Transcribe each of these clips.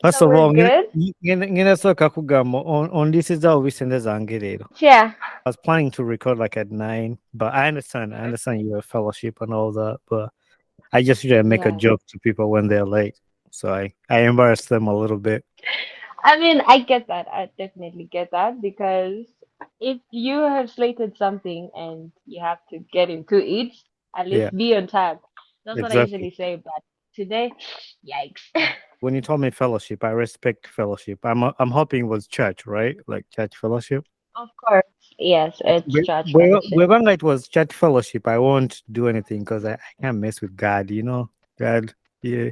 First So of we're all, good? nginasooka kugamba on this is how we send zange leero. Yeah. I was planning to record like at 9, but I understand. I understand your fellowship and all that, but I just usually make a Yeah. joke to people when they're late. So I embarrass them a little bit. I mean, I get that. I definitely get that because if you have slated something and you have to get into it, at Yeah, least be on time. That's what I exactly. usually say. But today, yikes. When you told me fellowship, I respect fellowship. I'm hoping it was church, right? Like church fellowship. Of course. Yes, it's church fellowship. Wherever it was church fellowship, I won't do anything because I can't mess with God. God, yeah,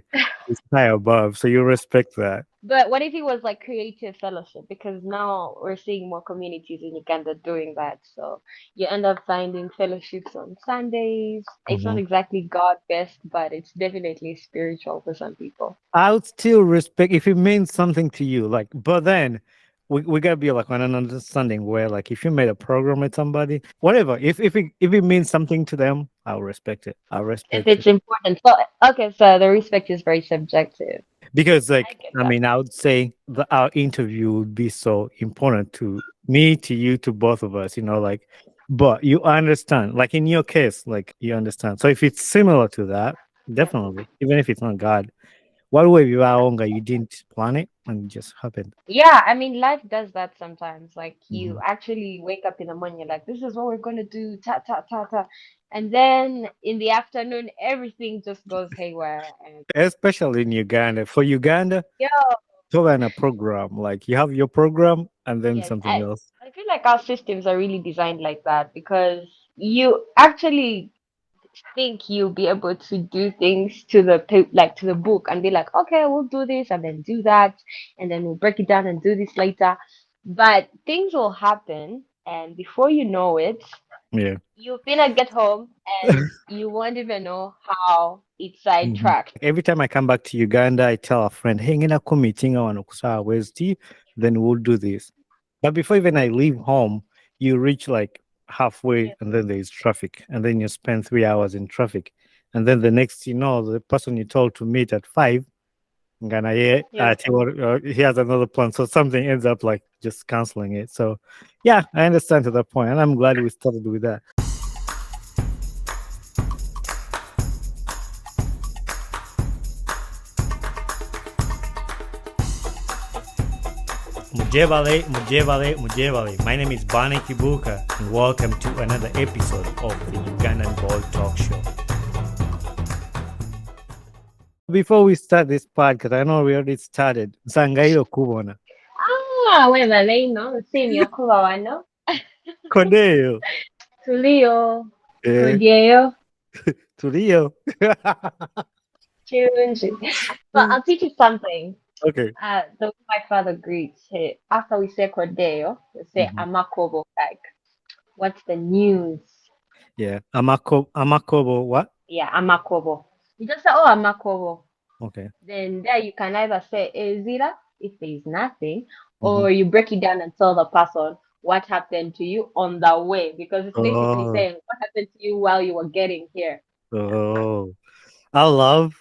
is high above, so you respect that. But what if it was like creative fellowship? Because now we're seeing more communities in Uganda doing that. So you end up finding fellowships on Sundays. It's not Mhm. exactly God-based, but it's definitely spiritual for some people. I would still respect if it means something to you. Like, but then we gotta be like on an understanding where, like, if you made a program with somebody, whatever, if it means something to them, I'll respect it. I'll If respect it it's important. So, okay, so the respect is very subjective. because, I like, get I that. mean, I would say that our interview would be so important to me, to you, to both of us. Like, but you understand, like in your case, like you understand. So if it's similar to that, Yeah. definitely, even if it's not God. What way you are longer, you didn't plan it and it just happened. Yeah, I mean, life does that sometimes. Like, you Mhm. actually wake up in the morning, you're like, this is what we're gonna do, ta ta ta ta. And then in the afternoon, everything just goes haywire. And Especially in Uganda. For Uganda, yeah, so in a program, like you have your program and then yes, something I else. I feel like our systems are really designed like that because you actually think you'll be able to do things to the like to the book and be like, okay, we'll do this and then do that and then we'll break it down and do this later. But things will happen, and before you know it, Yeah. you're gonna get home and you won't even know how it Mhm. sidetracked. Every time I come back to Uganda, I tell a friend, hey, ngina ko meeting on where's tea? Then we'll do this. But before even I leave home, you reach like halfway Yeah. and then there's traffic. And then you spend 3 hours in traffic. And then the next the person you told to meet at 5, Ngana, yeah, Yeah. he has another plan. So something ends up like just canceling it. So yeah, I understand to that point, and I'm glad we started with that. Mujebale, Mujebale, Mujebale. My name is Bani Kibuka, and welcome to another episode of the Ugandan Ball Talk Show. Before we start this podcast, I know we already started. Sangairo Kubona. Ah, webale ino nsiimye okuba wano. Kodeo. Tuliyo, Eh, tudyeyo, Turio. kirungi. But I'll teach you something. Okay. The way my father greets, after we say Cordeo, we say Mhm. Amakobo, like, what's the news? Yeah. Amakobo, what? Yeah, Amakobo. You just say, oh, Amakobo. Okay. Then there you can either say Ezira if there is nothing, Mhm. or you break it down and tell the person what happened to you on the way, because it's basically Oh, saying what happened to you while you were getting here. oh. I love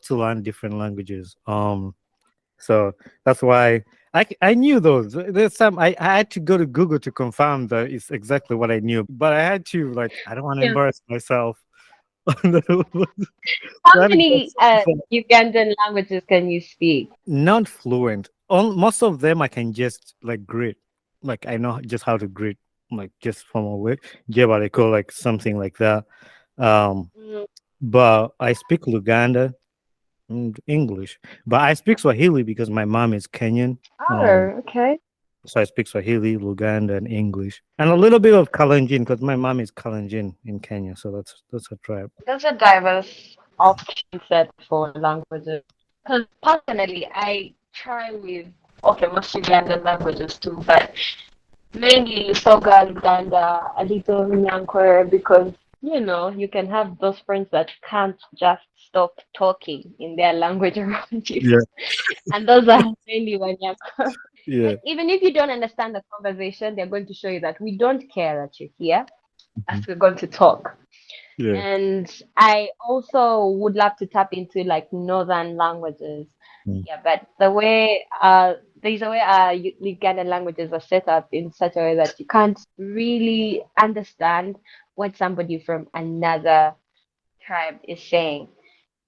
to learn different languages. So that's why I knew those. There's some I had to go to Google to confirm that it's exactly what I knew. But I had to like I don't want to Yeah. embarrass myself. So How I had to go many search for Ugandan languages can you speak? not fluent. Most of them I can just like greet. Like I know just how to greet, like just from a way. Jebariko, like something like that. Um, Mm, but I speak Luganda and English. But I speak Swahili because my mom is Kenyan. Um, oh, okay. so I speak Swahili, Luganda, and English, and a little bit of Kalenjin because my mom is Kalenjin in Kenya. So that's a tribe. There's a diverse option set for languages. Because personally, I try with, okay, most Ugandan languages too, but mainly Soga, Uganda, a little Nyankore, because you can have those friends that can't just stop talking in their language around you. Yeah, And those are mainly Wanyankore. yeah, And even if you don't understand the conversation, they're going to show you that we don't care that you're here, as mhm, we're going to talk. yeah. And I also would love to tap into like northern languages. Yeah, but there's a way Ugandan languages are set up in such a way that you can't really understand what somebody from another tribe is saying.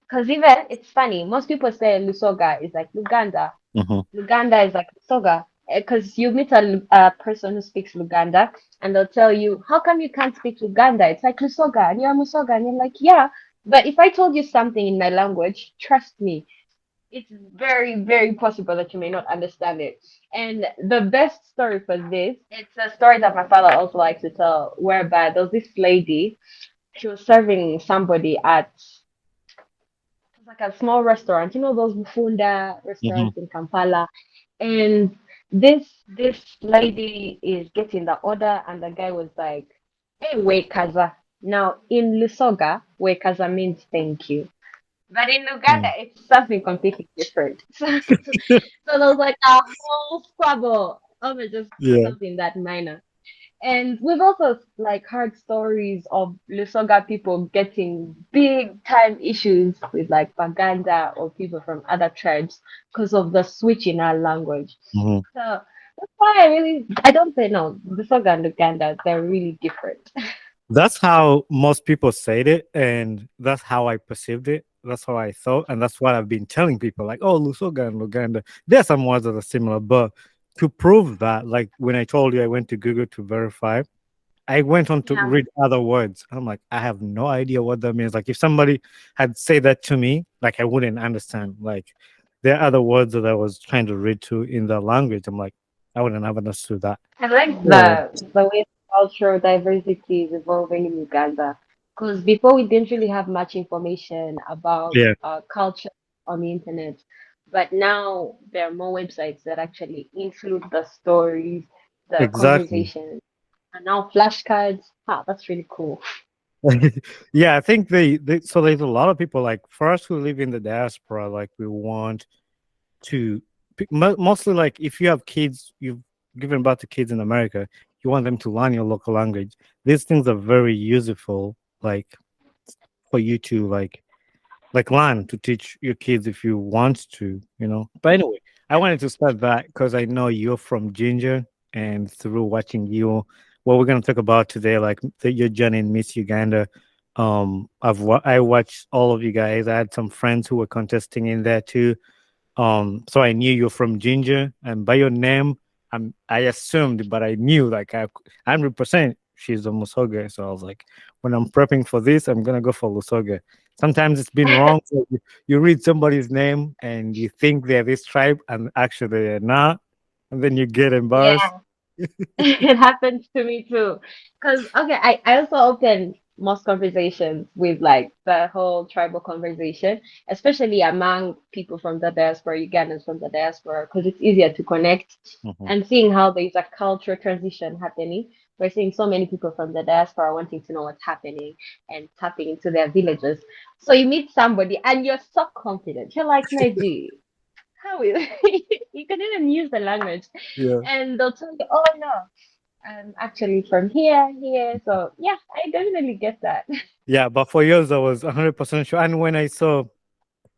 Because even it's funny, most people say Lusoga is like Luganda. Mm-hmm. Luganda is like Lusoga. Because you meet a person who speaks Luganda and they'll tell you, how come you can't speak Luganda? It's like Lusoga and you're Musoga. And you're like, yeah. But if I told you something in my language, trust me, it's very, very possible that you may not understand it. And the best story for this, it's a story that my father also likes to tell, whereby there was this lady, she was serving somebody at it's like a small restaurant, you know those Mufunda Mm-hmm. restaurants in Kampala. And this lady is getting the order and the guy was like, hey, wekaza. Now in Lusoga, wekaza means thank you. But in Uganda, Mm. it's something completely different. So there was like a whole squabble over just Yeah. something that minor. And we've also like heard stories of Lusoga people getting big time issues with like Baganda or people from other tribes because of the switch in our language. Mm-hmm. So that's why I don't say no. Lusoga and Uganda, they're really different. That's how most people said it, and that's how I perceived it. That's how I thought, and that's what I've been telling people. Like, oh, Lusoga and Luganda, there are some words that are similar, but to prove that, like when I told you I went to Google to verify, I went on to Yeah. read other words. I'm like, I have no idea what that means. Like, if somebody had said that to me, like I wouldn't understand. Like, there are other words that I was trying to read to in the language. I'm like, I wouldn't have understood that. I like Yeah, the way cultural diversity is evolving in Uganda. Because before we didn't really have much information about yeah, culture on the internet, but now there are more websites that actually include the stories, the exactly. conversations, and now flashcards. Ah, that's really cool. Yeah, I think so there's a lot of people like for us who live in the diaspora, like we want to mostly like if you have kids, you've given birth to kids in America, you want them to learn your local language. These things are very useful, like for you to like learn to teach your kids if you want to, you know. But anyway, I wanted to start that because I know you're from Ginger, and through watching you, what we're gonna talk about today, like your journey in Miss Uganda. I watched all of you guys. I had some friends who were contesting in there too. So I knew you're from Ginger, and by your name, I assumed, but I knew like 100% she's a Musoga. So I was like, when I'm prepping for this, I'm gonna go for Lusoga. Sometimes it's been wrong. So you read somebody's name and you think they're this tribe, and actually they're not, and then you get embarrassed. Yeah. It happens to me too. Because, okay, I also open most conversations with like the whole tribal conversation, especially among people from the diaspora, Ugandans from the diaspora, because it's easier to connect Mhm. and seeing how there's a cultural transition happening. We're seeing so many people from the diaspora wanting to know what's happening and tapping into their villages. So you meet somebody and you're so confident. You're like, Neji, how is you can even use the language Yeah. and they'll tell you, oh no, I'm actually from here. So yeah, I definitely get that. Yeah, but for yours, I was 100% sure. And when I saw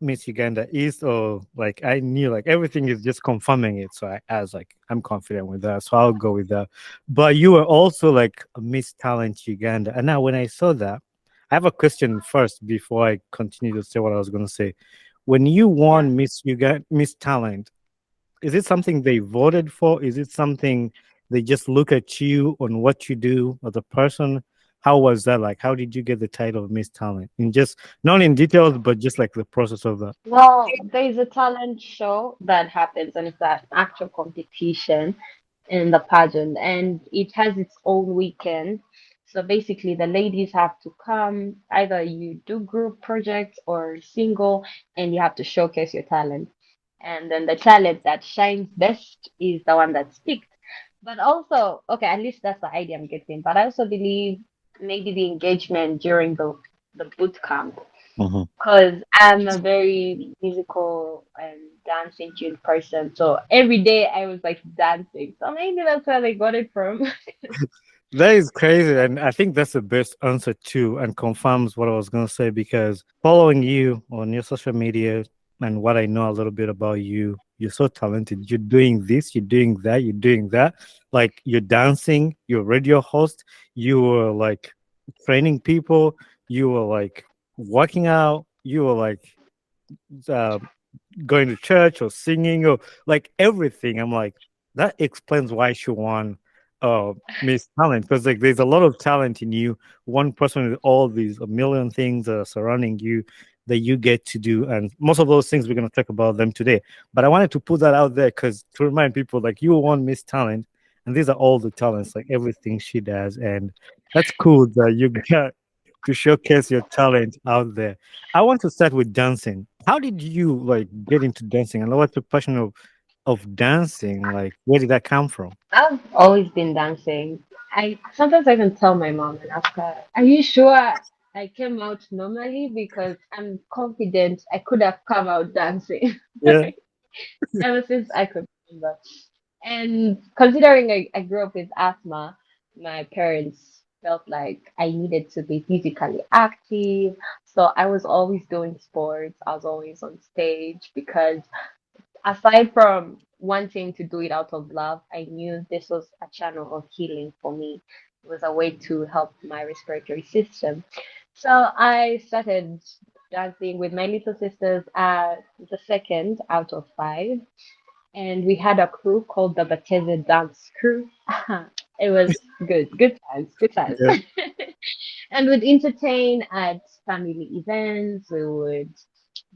Miss Uganda East, or like I knew like everything is just confirming it. So I was like, I'm confident with that. So I'll go with that. But you were also like a Miss Talent Uganda. And now when I saw that, I have a question first before I continue to say what I was gonna say. When you Yeah. won Miss Uganda Miss Talent, is it something they voted for? Is it something they just look at you on what you do as a person? How was that like? How did you get the title of Miss Talent? In just not in details, but just like the process of that. Well, there's a talent show that happens and it's an actual competition in the pageant and it has its own weekend. So basically the ladies have to come, either you do group projects or single and you have to showcase your talent. And then the talent that shines best is the one that's picked. But also, okay, at least that's the idea I'm getting. But I also believe maybe the engagement during the boot camp Mhm. because I'm a very musical and dancing tuned person. So every day I was like dancing. So maybe that's where they got it from. That is crazy, and I think that's the best answer too, and confirms what I was gonna say because following you on your social media. and what I know a little bit about you, you're so talented. You're doing this, you're doing that, you're doing that. Like you're dancing, you're a radio host, you were like training people, you were like working out, you were like uh, going to church or singing or like everything. I'm like, that explains why she won Miss Talent because like there's a lot of talent in you. One person with all these a million things surrounding you that you get to do, and most of those things we're gonna talk about them today. But I wanted to put that out there because to remind people like you won Miss Talent, and these are all the talents, like everything she does, and that's cool that you got to showcase your talent out there. I want to start with dancing. How did you like get into dancing? And what's the passion of dancing? Like, where did that come from? I've always been dancing. I sometimes I can tell my mom and ask her, "Are you sure I came out normally?" Because I'm confident I could have come out dancing Yeah, ever since I could remember. And considering I grew up with asthma, my parents felt like I needed to be physically active. So I was always doing sports. I was always on stage because aside from wanting to do it out of love, I knew this was a channel of healing for me. It was a way to help my respiratory system. So I started dancing with my little sisters at the second out of five. And we had a crew called the Bateeze dance crew. It was good, good times, good times. yeah, And would entertain at family events. We would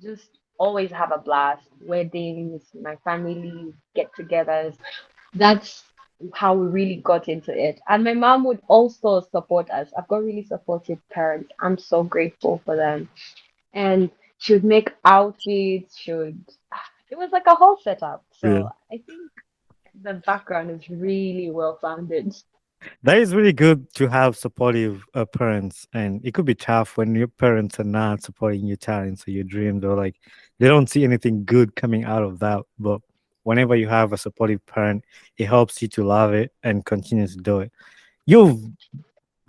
just always have a blast. Weddings, my family get-togethers. That's how we really got into it. And my mom would also support us. I've got really supportive parents. I'm so grateful for them. And she would make outfits. She would. It was like a whole setup. yeah. So I think the background is really well founded. That is really good to have supportive parents, and it could be tough when your parents are not supporting your talents or your dreams, or like they don't see anything good coming out of that. But whenever you have a supportive parent, it helps you to love it and continue to do it. You've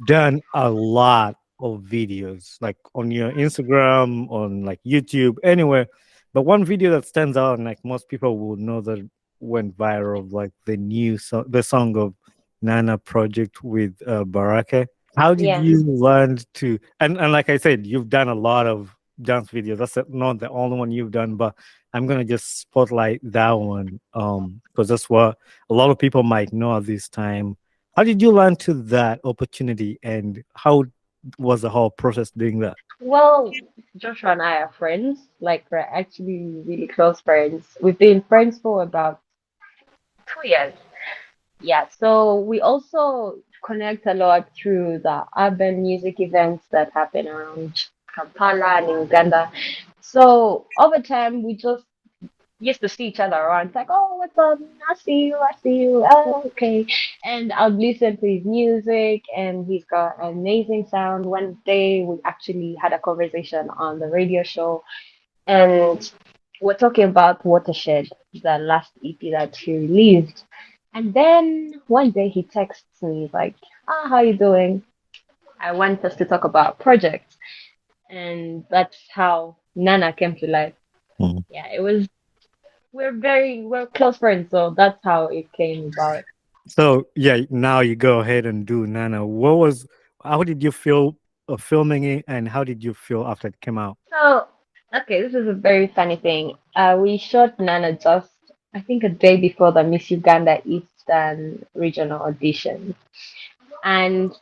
done a lot of videos like on your Instagram, on like YouTube, anywhere. But one video that stands out and like most people will know that went viral, like the song of Nana Project with Baraka. How did Yeah. you learn to and like I said, you've done a lot of dance videos. That's not the only one you've done, but I'm gonna just spotlight that one because that's what a lot of people might know at this time. How did you learn to that opportunity and how was the whole process doing that? Well, Joshua and I are friends. Like, we're actually really close friends. We've been friends for about 2 years. Yeah, so we also connect a lot through the urban music events that happen around Kampala and in Uganda. So over time, we just used to see each other around. It's like, oh, what's up? I see you, I see you. Oh, okay. And I'd listen to his music, and he's got an amazing sound. One day, we actually had a conversation on the radio show, and we're talking about Watershed, the last EP that he released. And then one day he texts me, he's like, ah, how you doing? I want us to talk about projects. And that's how Nana came to life. Mhm. Yeah, it was, we're close friends, so that's how it came about. So yeah, now you go ahead and do Nana. How did you feel filming it and how did you feel after it came out? So, okay, this is a very funny thing. We shot Nana just, I think, a day before the Miss Uganda Eastern regional audition. And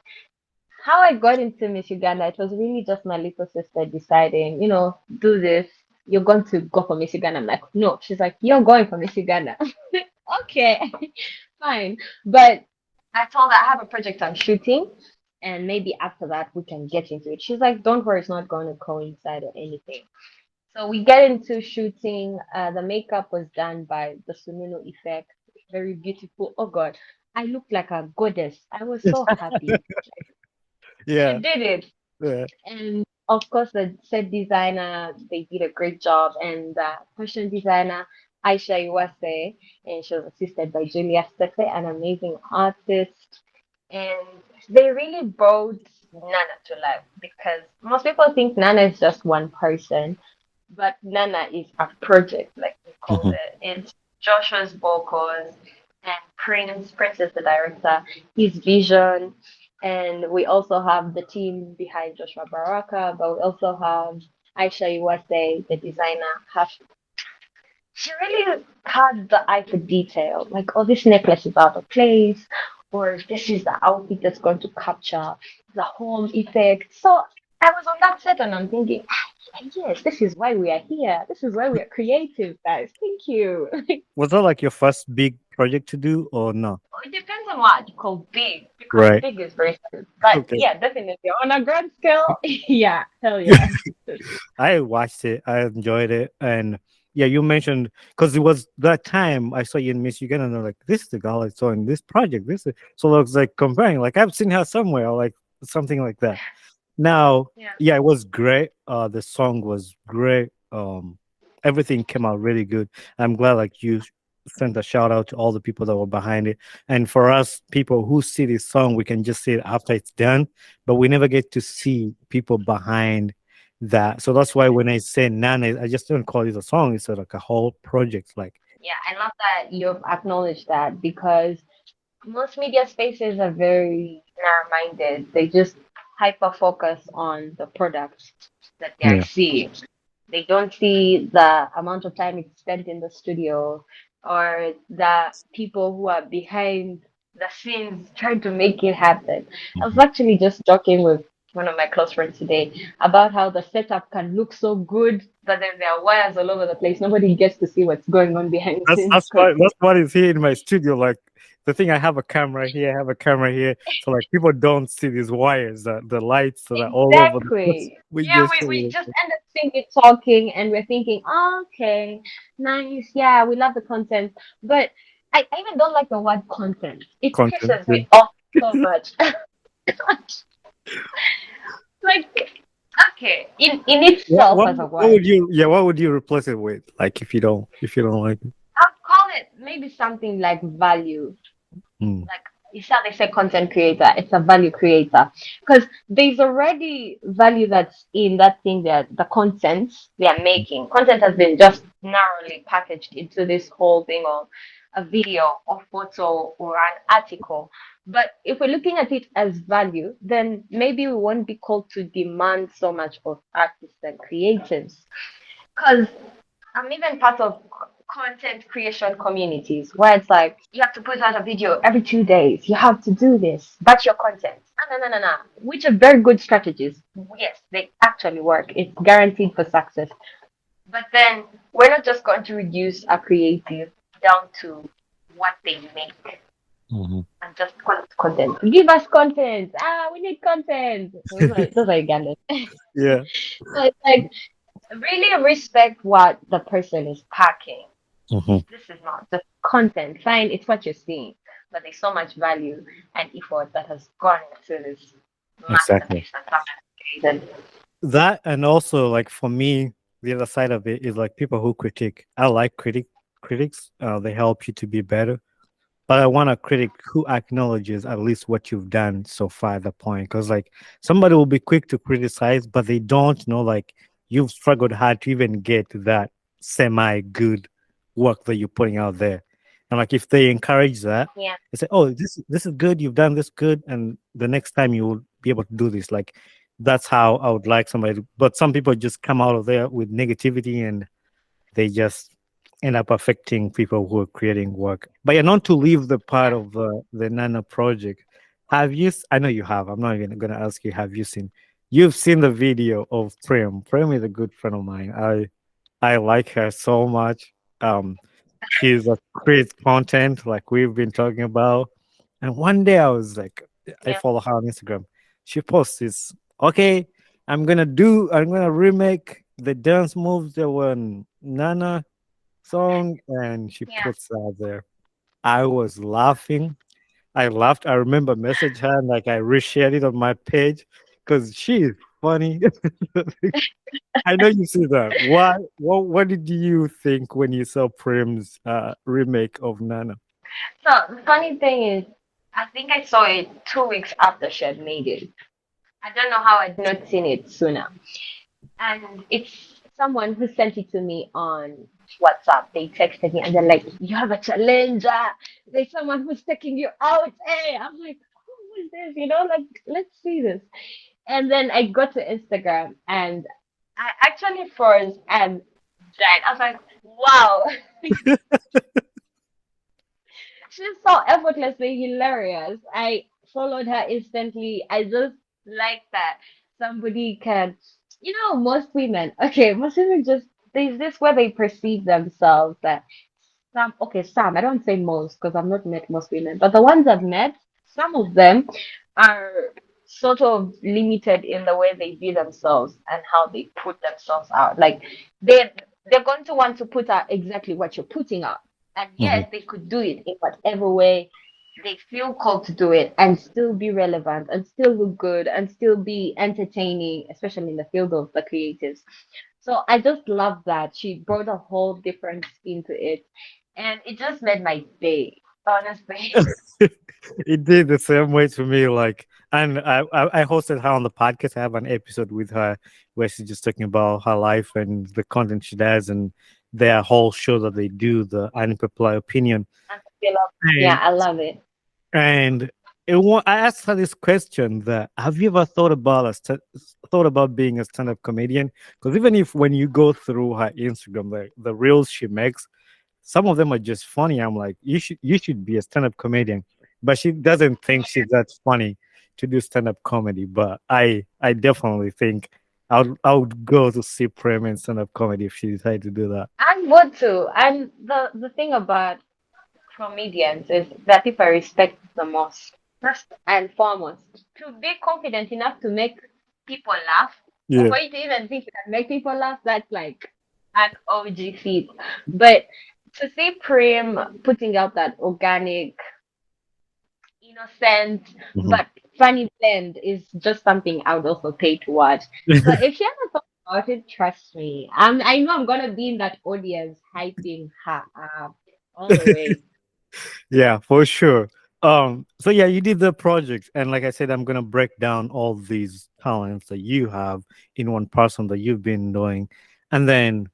how I got into Miss Uganda, it was really just my little sister deciding, do this. You're going to go for Miss Uganda. I'm like, no. She's like, you're going for Miss Uganda. Okay, fine. But I told her I have a project I'm shooting, and maybe after that we can get into it. She's like, don't worry, it's not going to coincide or anything. So we get into shooting. The makeup was done by the Sununu effect. Very beautiful. Oh God, I looked like a goddess. I was so happy. She Yeah, did it. yeah. And of course, the set designer, they did a great job. And the fashion designer, Aisha Iwase, and she was assisted by Julia Stefe, an amazing artist. And they really brought Nana to life because most people think Nana is just one person. but Nana is a project, like we called Hmm. it. It's Joshua's vocals and Prince is the director, his vision, and we also have the team behind Joshua Baraka, but we also have Aisha Iwase, the designer. She really had the eye for detail. Like, oh, this necklace is out of place, or this is the outfit that's going to capture the home effect. So I was on that set and I'm thinking, yes, this is why we are here. This is why we are creative, guys. Thank you. Was that like your first big project to do or no? It depends on what you call big, because Right. big is very good. But Okay. yeah, definitely on a grand scale, yeah, hell yeah. I watched it. I enjoyed it, and yeah, you mentioned because it was that time I saw you in Miss Uganda, and I'm like, this is the girl I saw in this project. This is so I was like comparing, like I've seen her somewhere, or like something like that. Now, Yeah. yeah, it was great. The song was great. Everything came out really good. I'm glad like you sent a shout out to all the people that were behind it. And for us, people who see this song, we can just see it after it's done, but we never get to see people behind that. So that's why when I say Nana, I just don't call it a song. It's like a whole project. Like, Yeah, I love that you've acknowledged that because most media spaces are very narrow-minded. They just hyper focus on the product that they're yeah, seeing. They don't see the amount of time it's spent in the studio or the people who are behind the scenes trying to make it happen. I was mhm. actually just talking with one of my close friends today about how the setup can look so good, but then there are wires all over the place. Nobody gets to see what's going on behind the That's scenes that's because why that's what is here in my studio. Like the thing, I have a camera here, I have a camera here, so like people don't see these wires, the lights that are all over the place. exactly. We Yeah, just we just end up thinking, talking, and we're thinking, oh, okay, nice. Yeah, we love the content. But I even don't like the word content. It content. pisses Yeah. me off so much. Like, okay, in What, itself what as a what word, would you yeah what would you replace it with? Like if you don't like it. I'll call it maybe something like value. Mm, Like it's not they say content creator, it's a value creator. Because there's already value that's in that thing that the content they are making. Content has been just narrowly packaged into this whole thing of a video or photo or an article. But if we're looking at it as value, then maybe we won't be called to demand so much of artists and creatives. Because I'm even part of content creation communities where it's like you have to put out a video every 2 days. You have to do this. That's your content. No, no, no, no, no. Which are very good strategies. Yes, they actually work. It's guaranteed for success. But then we're not just going to reduce our creative down to what they make mhm. and just call it content. Give us content. Ah, we need content. Those are Ugandans. Yeah. So it's like really respect what the person is packing. Hmm. This is not just content. Fine, it's what you're seeing, but there's so much value and effort that has gone into this Exactly. masterpiece that someone created. That and also like for me, the other side of it is like people who critique. I like critics. They help you to be better. But I want a critic who acknowledges at least what you've done so far at the point. Because like somebody will be quick to criticize, but they don't know like you've struggled hard to even get to that semi good work that you're putting out there. And like if they encourage that, Yeah, they say, "Oh, this is good. You've done this good, and the next time you will be able to do this." Like that's how I would like somebody. But some people just come out of there with negativity and they just end up affecting people who are creating work. But yeah, not to leave the part yeah, of the Nano project. I know you have. I'm not even going to ask you. Have you seen? You've seen the video of Prem. Prem is a good friend of mine. I like her so much. Um, she's a create content like we've been talking about. And one day I was like, I yeah, follow her on Instagram. She posts this. Okay, I'm gonna remake the dance moves that were in Nana song, and she yeah. puts that there. I was laughing. I laughed. I remember message her and like I reshared it on my page because she is funny. I know you see that. What did you think when you saw Prim's remake of Nana? So the funny thing is, I think I saw it 2 weeks after she had made it. I don't know how I'd not seen it sooner. And it's someone who sent it to me on WhatsApp. They texted me and they're like, "You have a challenger. There's someone who's taking you out." Hey, I'm like, "Who is this?" Like, let's see this. And then I got to Instagram and I actually froze and died. I was like, "Wow." She's so effortlessly hilarious. I followed her instantly. I just like that somebody can, most women, okay, most women just, there's this where they perceive themselves that some, I don't say most because I've not met most women, but the ones I've met, some of them are sort of limited in the way they view themselves and how they put themselves out. Like they're going to want to put out exactly what you're putting out. And Mhm. yes, they could do it in whatever way they feel called to do it and still be relevant and still look good and still be entertaining, especially in the field of the creatives. So I just love that. She brought a whole different spin to it. And it just made my day, honestly. It did the same way to me. Like, and I hosted her on the podcast. I have an episode with her where she's just talking about her life and the content she does, and their whole show that they do, the unpopular opinion. I feel love. Yeah, And I love it. and I asked her this question: that have you ever thought about being a stand-up comedian? Because even if when you go through her Instagram, the reels she makes, some of them are just funny. I'm like, you should be a stand-up comedian, but she doesn't think she's that funny to do stand-up comedy. But I definitely think I would go to see Prem in stand-up comedy if she decided to do that. I would too. And the thing about comedians is that if I respect the most, first and foremost, to be confident enough to make people laugh, or Yeah. for you to even think you can make people laugh, that's like an OG feat. But to see Prim putting out that organic, innocent, Mhm. but funny blend is just something I would also pay to watch. So if she ever thought about it, trust me, I know I'm gonna be in that audience hyping her up all the way. Yeah, for sure. So yeah, you did the project, and like I said, I'm gonna break down all these talents that you have in one person that you've been doing, and then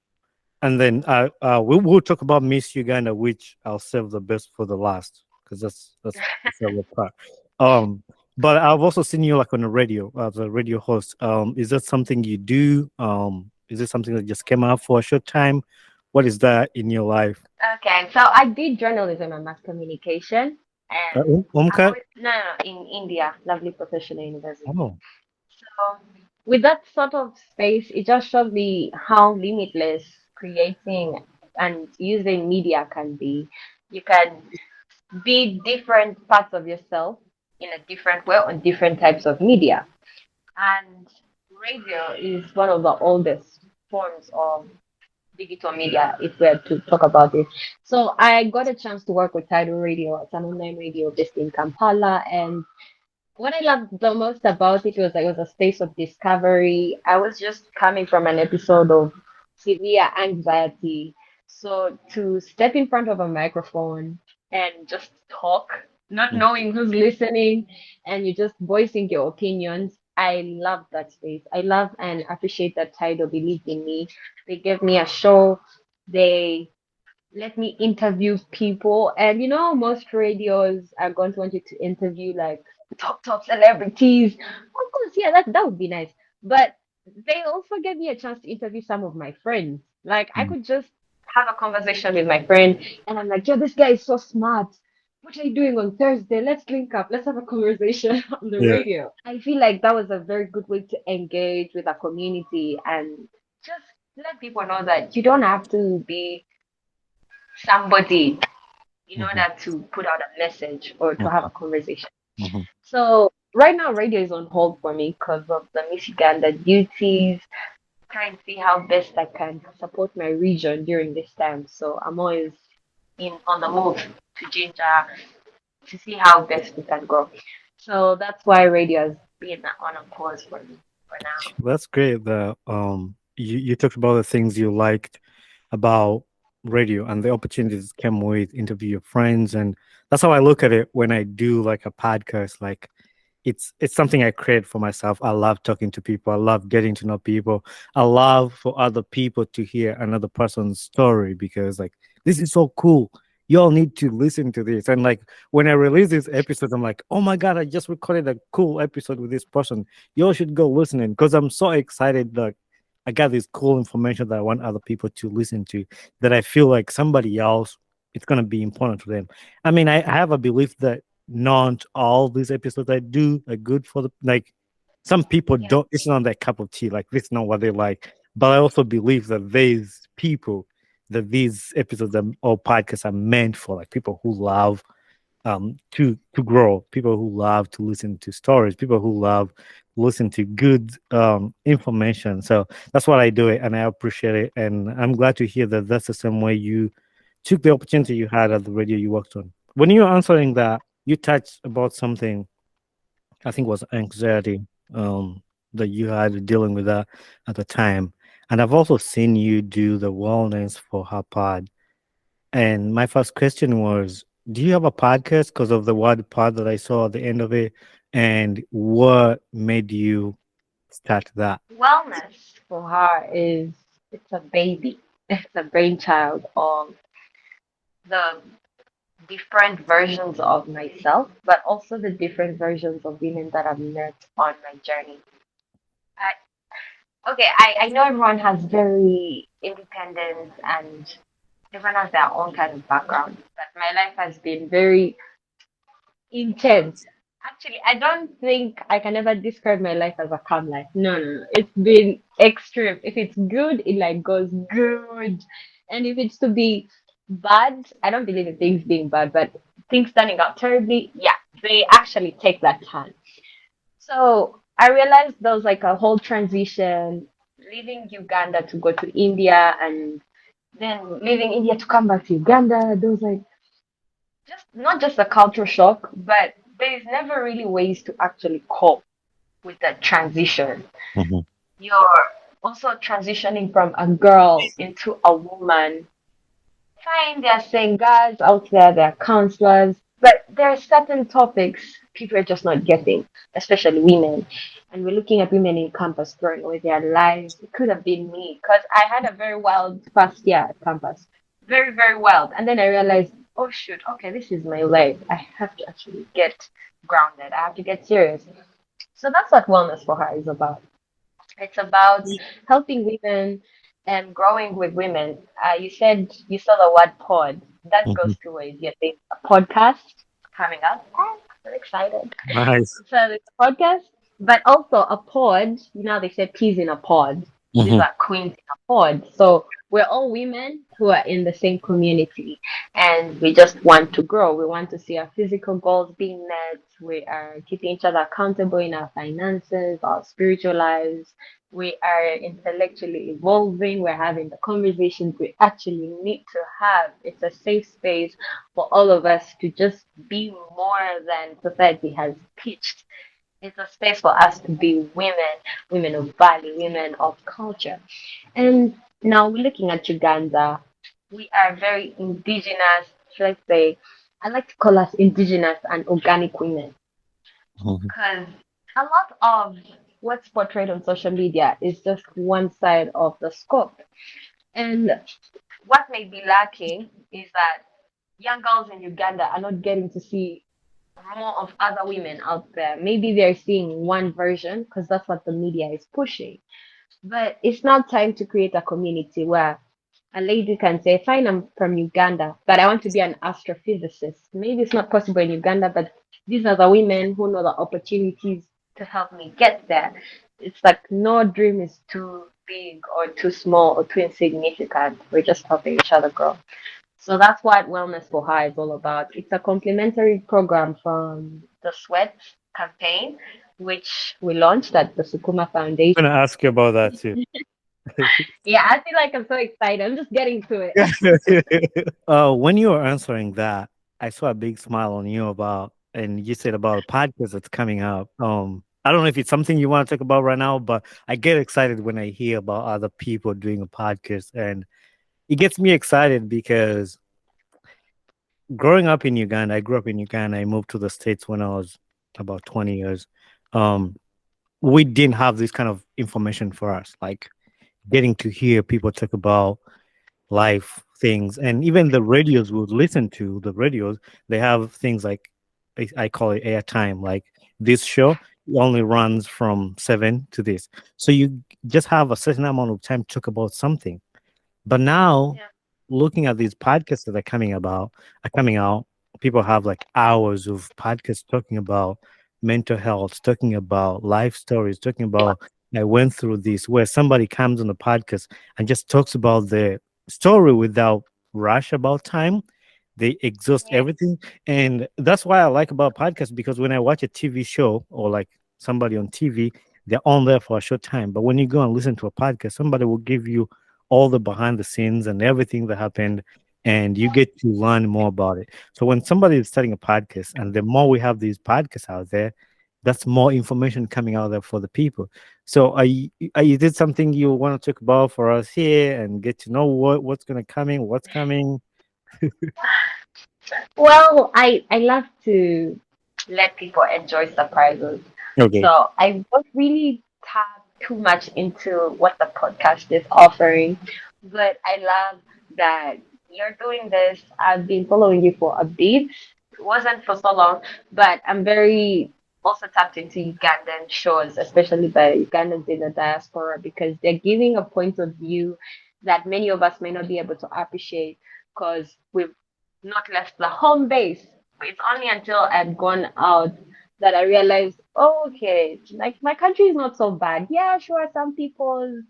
we'll talk about Miss Uganda, which I'll save the best for the last because that's the favorite part. Um, but I've also seen you like on the radio as a radio host. Is that something you do? Is it something that just came out for a short time? What is that in your life? Okay, so I did journalism and mass communication, and I've Umka? always no, no, no, in India, lovely professional university. Oh. So with that sort of space, it just showed me how limitless creating and using media can be. You can be different parts of yourself in a different way on different types of media. And radio is one of the oldest forms of digital media, if we're to talk about it. So I got a chance to work with Tidal Radio. It's an online radio based in Kampala. And what I loved the most about it was that it was a space of discovery. I was just coming from an episode of severe anxiety. So to step in front of a microphone and just talk, not knowing who's listening, and you just voicing your opinions, I love that space. I love and appreciate that Tidal believed in me. They gave me a show. They let me interview people. And most radios are going to want you to interview like top celebrities. Of course, yeah, that would be nice. But they also gave me a chance to interview some of my friends. Like I Mm. could just have a conversation with my friend and I'm like, yo, this guy is so smart. What are you doing on Thursday? Let's link up. Let's have a conversation on the Yeah. radio. I feel like that was a very good way to engage with a community and just let people know that you don't have to be somebody in Mhm. order to put out a message or to have Mhm. a conversation. Mhm. So right now, radio is on hold for me because of the Miss Uganda duties. Trying to see how best I can support my region during this time. So I'm always in on the move to Ginger to see how best we can go. So that's why radio has been on a pause for me for now. That's great. You talked about the things you liked about radio and the opportunities that came with interview your friends, and that's how I look at it when I do like a podcast. Like it's something I create for myself. I love talking to people. I love getting to know people. I love for other people to hear another person's story because like this is so cool. Y'all need to listen to this. And like when I release this episode, I'm like, oh my god, I just recorded a cool episode with this person. Y'all should go listening because I'm so excited that I got this cool information that I want other people to listen to. That I feel like somebody else, it's gonna be important to them. I mean, I have a belief that not all these episodes I do are good for the like some people Yeah. don't it's not their cup of tea, like this is not what they like. But I also believe that these people that these episodes or podcasts are meant for like people who love to grow, people who love to listen to stories, people who love listen to good information. So that's what I do it and I appreciate it. And I'm glad to hear that that's the same way you took the opportunity you had at the radio you worked on. When you were answering that, you touched about something I think was anxiety that you had dealing with that at the time. And I've also seen you do the wellness for her pod. And my first question was, do you have a podcast because of the word pod that I saw at the end of it? And what made you start that? Wellness for her is it's a baby. It's a brainchild of the different versions of myself, but also the different versions of women that I've met on my journey. I know everyone has very independent and everyone has their own kind of background, but my life has been very intense. Actually, I don't think I can ever describe my life as a calm life. No, no, no. It's been extreme. If it's good, it like goes good. And if it's to be bad, I don't believe in things being bad, but things turning out terribly, yeah, they actually take that turn. So I realized there was like a whole transition, leaving Uganda to go to India and then leaving India to come back to Uganda. There was like just not just a culture shock, but there's never really ways to actually cope with that transition. Mhm, You're also transitioning from a girl into a woman. Fine, there are saying guys out there, there are counselors, but there are certain topics people are just not getting, especially women. And we're looking at women in campus growing with their lives. It could have been me because I had a very wild first year at campus. Very, very wild. And then I realized, oh shoot, okay, this is my life. I have to actually get grounded. I have to get serious. So that's what wellness for her is about. It's about helping women and growing with women. You said you saw the word pod. That mhm. goes two ways. You think a podcast coming up. Oh, I'm excited. Nice. So it's a podcast, but also a pod. You know, they say peas in a pod. These Mhm, are queens in a pod. So we're all women who are in the same community and we just want to grow. We want to see our physical goals being met. We are keeping each other accountable in our finances, our spiritual lives. We are intellectually evolving. We're having the conversations we actually need to have. It's a safe space for all of us to just be more than society has pitched. It's a space for us to be women, women of value, women of culture. And now we're looking at Uganda. We are very indigenous, let's say, I like to call us indigenous and organic women mhm, because a lot of what's portrayed on social media is just one side of the scope. And what may be lacking is that young girls in Uganda are not getting to see more of other women out there. Maybe they're seeing one version because that's what the media is pushing. But it's now time to create a community where a lady can say, fine, I'm from Uganda, but I want to be an astrophysicist. Maybe it's not possible in Uganda, but these are the women who know the opportunities to help me get there. It's like no dream is too big or too small or too insignificant. We're just helping each other grow. So that's what Wellness for Her is all about. It's a complimentary program from the Sweat campaign, which we launched at the Sukuma I'm Foundation. gonna ask you about that too. Yeah, I feel like I'm so excited. I'm just getting to it. When you were answering that, I saw a big smile on you about, and you said about a podcast that's coming up. I don't know if it's something you want to talk about right now, but I get excited when I hear about other people doing a podcast, and it gets me excited because growing up in Uganda, I grew up in Uganda. I moved to the States when I was about 20 years, um, we didn't have this kind of information for us, like getting to hear people talk about life things. And even the radios we would listen to, the radios, they have things like, I call it airtime, like this show only runs from 7 to this, so you just have a certain amount of time to talk about something. But now, Yeah. looking at these podcasts that are coming out, people have like hours of podcasts talking about mental health, talking about life stories, talking about I went through this, where somebody comes on the podcast and just talks about their story without rush about time. They exhaust Yeah. everything. And that's why I like about podcasts, because when I watch a TV show or like somebody on TV, they're on there for a short time. But when you go and listen to a podcast, somebody will give you all the behind the scenes and everything that happened, and you get to learn more about it. So when somebody is starting a podcast, and the more we have these podcasts out there, that's more information coming out there for the people. So are you did something you want to talk about for us here and get to know what's gonna coming, what's coming? Well, I love to let people enjoy surprises. Okay. So I don't really tap too much into what the podcast is offering, but I love that you're doing this. I've been following you for a bit. It wasn't for so long, but I'm very also tapped into Ugandan shows, especially by Ugandans in the diaspora, because they're giving a point of view that many of us may not be able to appreciate because we've not left the home base. It's only until I'd gone out that I realized, oh, okay, like my country is not so bad. Yeah, sure, some people's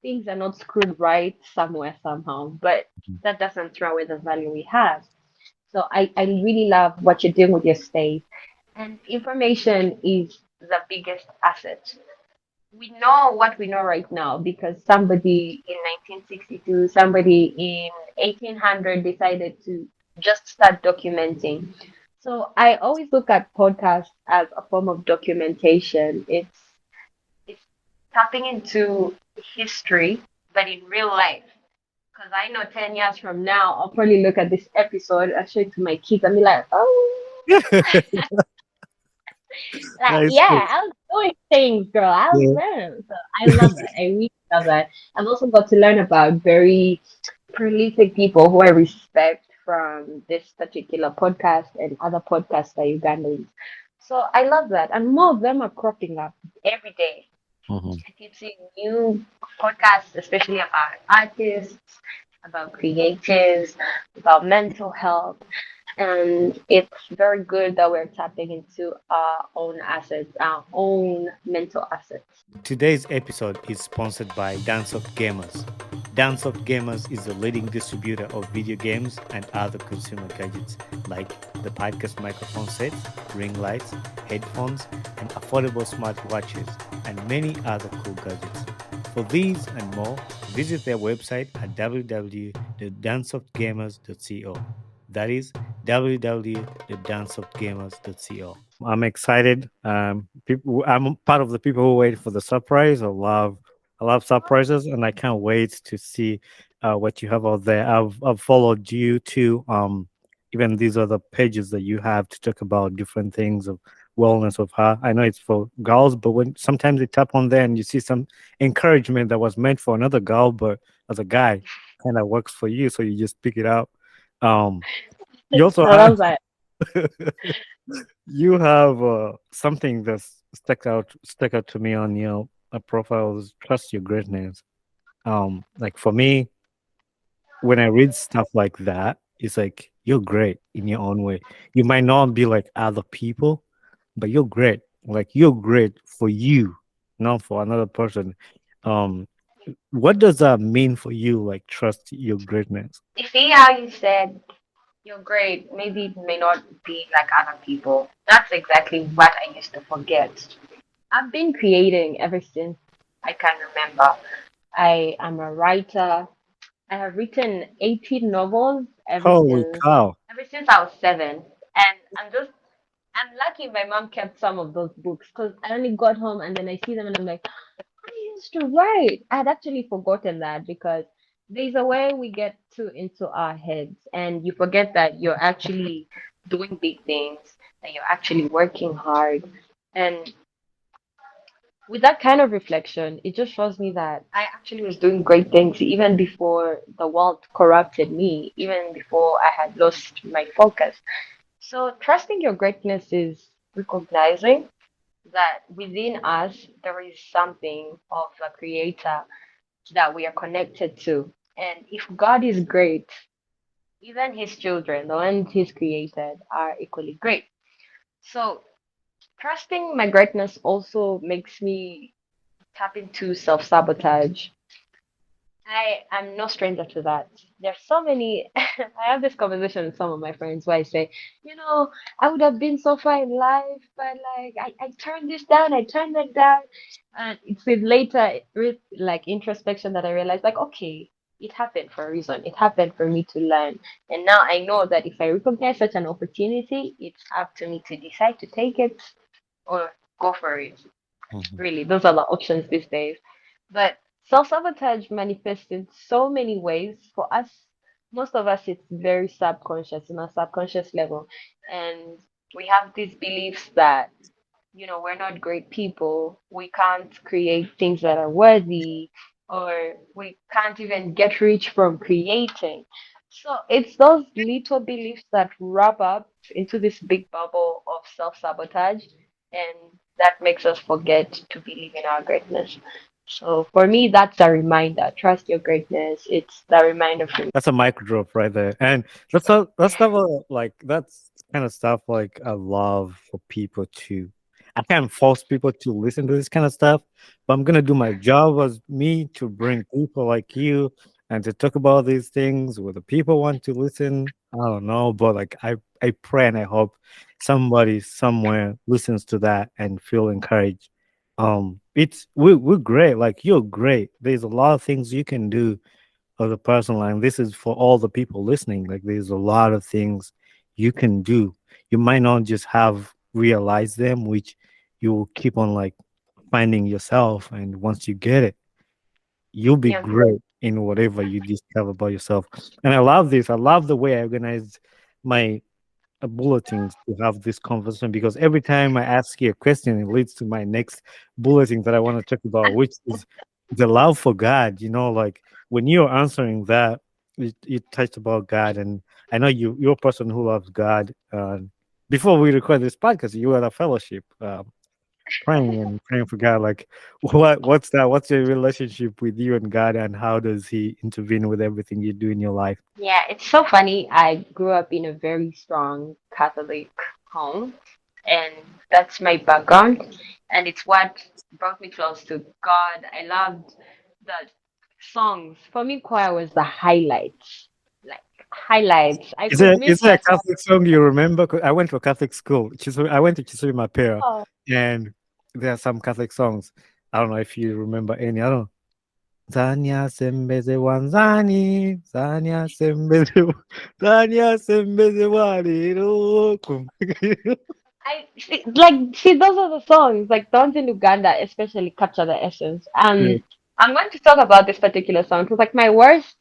things are not screwed right somewhere somehow, but that doesn't throw away the value we have. So I really love what you're doing with your state. And information is the biggest asset. We know what we know right now because somebody in 1962, somebody in 1800 decided to just start documenting. So I always look at podcasts as a form of documentation. It's tapping into history, but in real life. Because I know 10 years from now, I'll probably look at this episode, I'll show it to my kids and be like, oh, like, Nice. yeah, I was doing things, girl. I was Yeah. there. So I love that. I really love that. I've also got to learn about very prolific people who I respect from this particular podcast and other podcasts by Ugandans. So I love that. And more of them are cropping up every day. Mhm. I keep seeing new podcasts, especially about artists, about creatives, about mental health. And it's very good that we're tapping into our own assets, our own mental assets. Today's episode is sponsored by Dancesoft Gamers. Dancesoft Gamers is the leading distributor of video games and other consumer gadgets like the podcast microphone sets, ring lights, headphones, and affordable smartwatches, and many other cool gadgets. For these and more, visit their website at www.dancesoftgamers.co. That is www.dancesoftgamers.co. I'm excited. I'm part of the people who wait for the surprise. I love surprises, and I can't wait to see what you have out there. I've followed you too. Even these other pages that you have to talk about different things of wellness of her. I know it's for girls, but when sometimes you tap on there and you see some encouragement that was meant for another girl, but as a guy, kind of works for you, so you just pick it out. Um, you also I have love that. you have something that's stuck out to me on your profiles. Trust your greatness. Like for me, when I read stuff like that, it's like you're great in your own way. You might not be like other people, but you're great. Like you're great for you, not for another person. Um, what does that mean for you? Like trust your greatness. You see how you said you're great, maybe it may not be like other people. That's exactly what I used to forget. I've been creating ever since I can remember. I am a writer. I have written 18 novels Holy cow! ever since I was 7. And I'm lucky my mom kept some of those books because I only got home and then I see them and I'm like, I used to write. I had actually forgotten that because there's a way we get too into our heads and you forget that you're actually doing big things that you're actually working hard. And with that kind of reflection, it just shows me that I actually was doing great things even before the world corrupted me, even before I had lost my focus. So, trusting your greatness is recognizing that within us there is something of a creator that we are connected to. And if God is great, even his children, the ones he's created, are equally great. So, trusting my greatness also makes me tap into self sabotage. I am no stranger to that. There's so many. I have this conversation with some of my friends where I say, I would have been so far in life, but like I turned this down, I turned that down, and it's with later with like introspection that I realized, like, okay, it happened for a reason. It happened for me to learn, and now I know that if I recognize such an opportunity, it's up to me to decide to take it or go for it. Mhm. Really, those are the options these days. But self sabotage manifests in so many ways. For us, most of us, it's very subconscious, on a subconscious level. And we have these beliefs that we're not great people. We can't create things that are worthy, or we can't even get rich from creating. So it's those little beliefs that wrap up into this big bubble of self sabotage, and that makes us forget to believe in our greatness. So for me, that's a reminder. Trust your greatness. It's the reminder for me. That's a mic drop right there. And that's stuff like that's kind of stuff like I love for people to. I can't force people to listen to this kind of stuff, but I'm gonna do my job as me to bring people like you and to talk about these things. Whether people want to listen, I don't know, but like I pray and I hope somebody somewhere listens to that and feel encouraged. It's we're great. Like you're great. There's a lot of things you can do of the personal line. This is for all the people listening. Like there's a lot of things you can do. You might not just have realized them, which you will keep on like finding yourself. And once you get it, you'll be Yeah. great in whatever you discover about yourself. And I love this. I love the way I organize my bulletins to have this conversation because every time I ask you a question, it leads to my next bulletin that I want to talk about, which is the love for God. Like when you're answering that, you touched about God, and I know you're a person who loves God. Before we record this podcast, you were at a fellowship. Praying and praying for God. Like, what's that? What's your relationship with you and God, and how does He intervene with everything you do in your life? Yeah, it's so funny. I grew up in a very strong Catholic home, and that's my background, and it's what brought me close to God. I loved the songs. For me, choir was the highlights, like highlights. I Is could there is miss there a myself. Catholic song you remember? 'Cause I went to a Catholic school. I went to Chisui Mapera, Oh, and there are some Catholic songs. I don't know if you remember any. I don't. Zania sembeze wanzani, Zania sembeze, Zania sembeze waliru. see, those are the songs. Like the ones in Uganda, especially capture the essence. Yeah, I'm going to talk about this particular song because, like, my worst.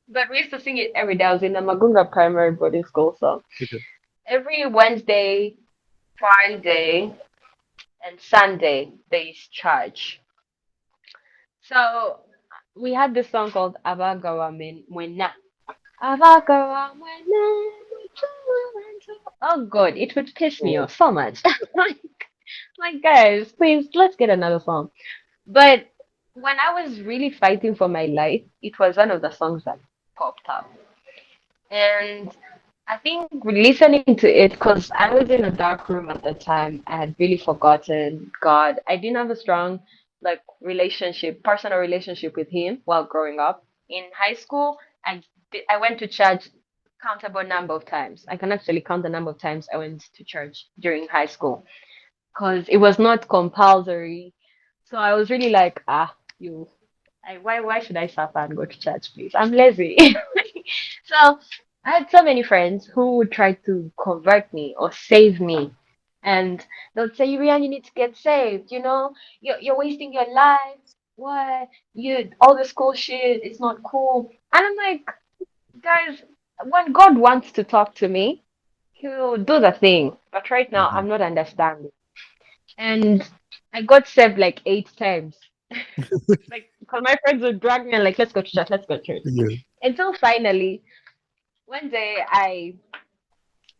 But we used to sing it every day. I was in the Magunga Primary Boarding School, so okay. every Wednesday, Friday, and Sunday there is church. So we had this song called Abagawa Mwena. Abagawa Mwena. Oh God, it would piss me Oh, off so much. like, like guys, please let's get another song. But when I was really fighting for my life, it was one of the songs that popped up. And I think listening to it, because I was in a dark room at the time, I had really forgotten God. I didn't have a strong like relationship, personal relationship with Him while growing up. In high school, I went to church countable number of times. I can actually count the number of times I went to church during high school because it was not compulsory. So I was really like, you, why should I suffer and go to church, please? I'm lazy. So I had so many friends who would try to convert me or save me. And they'll say, Rianne, you need to get saved. You're wasting your life. What? All this cool shit, it's not cool. And I'm like, guys, when God wants to talk to me, He'll do the thing. But But right now, Mhm. I'm not understanding. And I got saved like 8 times. Like, because my friends would drag me and like, let's go to church, let's go to church. Yeah. Until finally, one day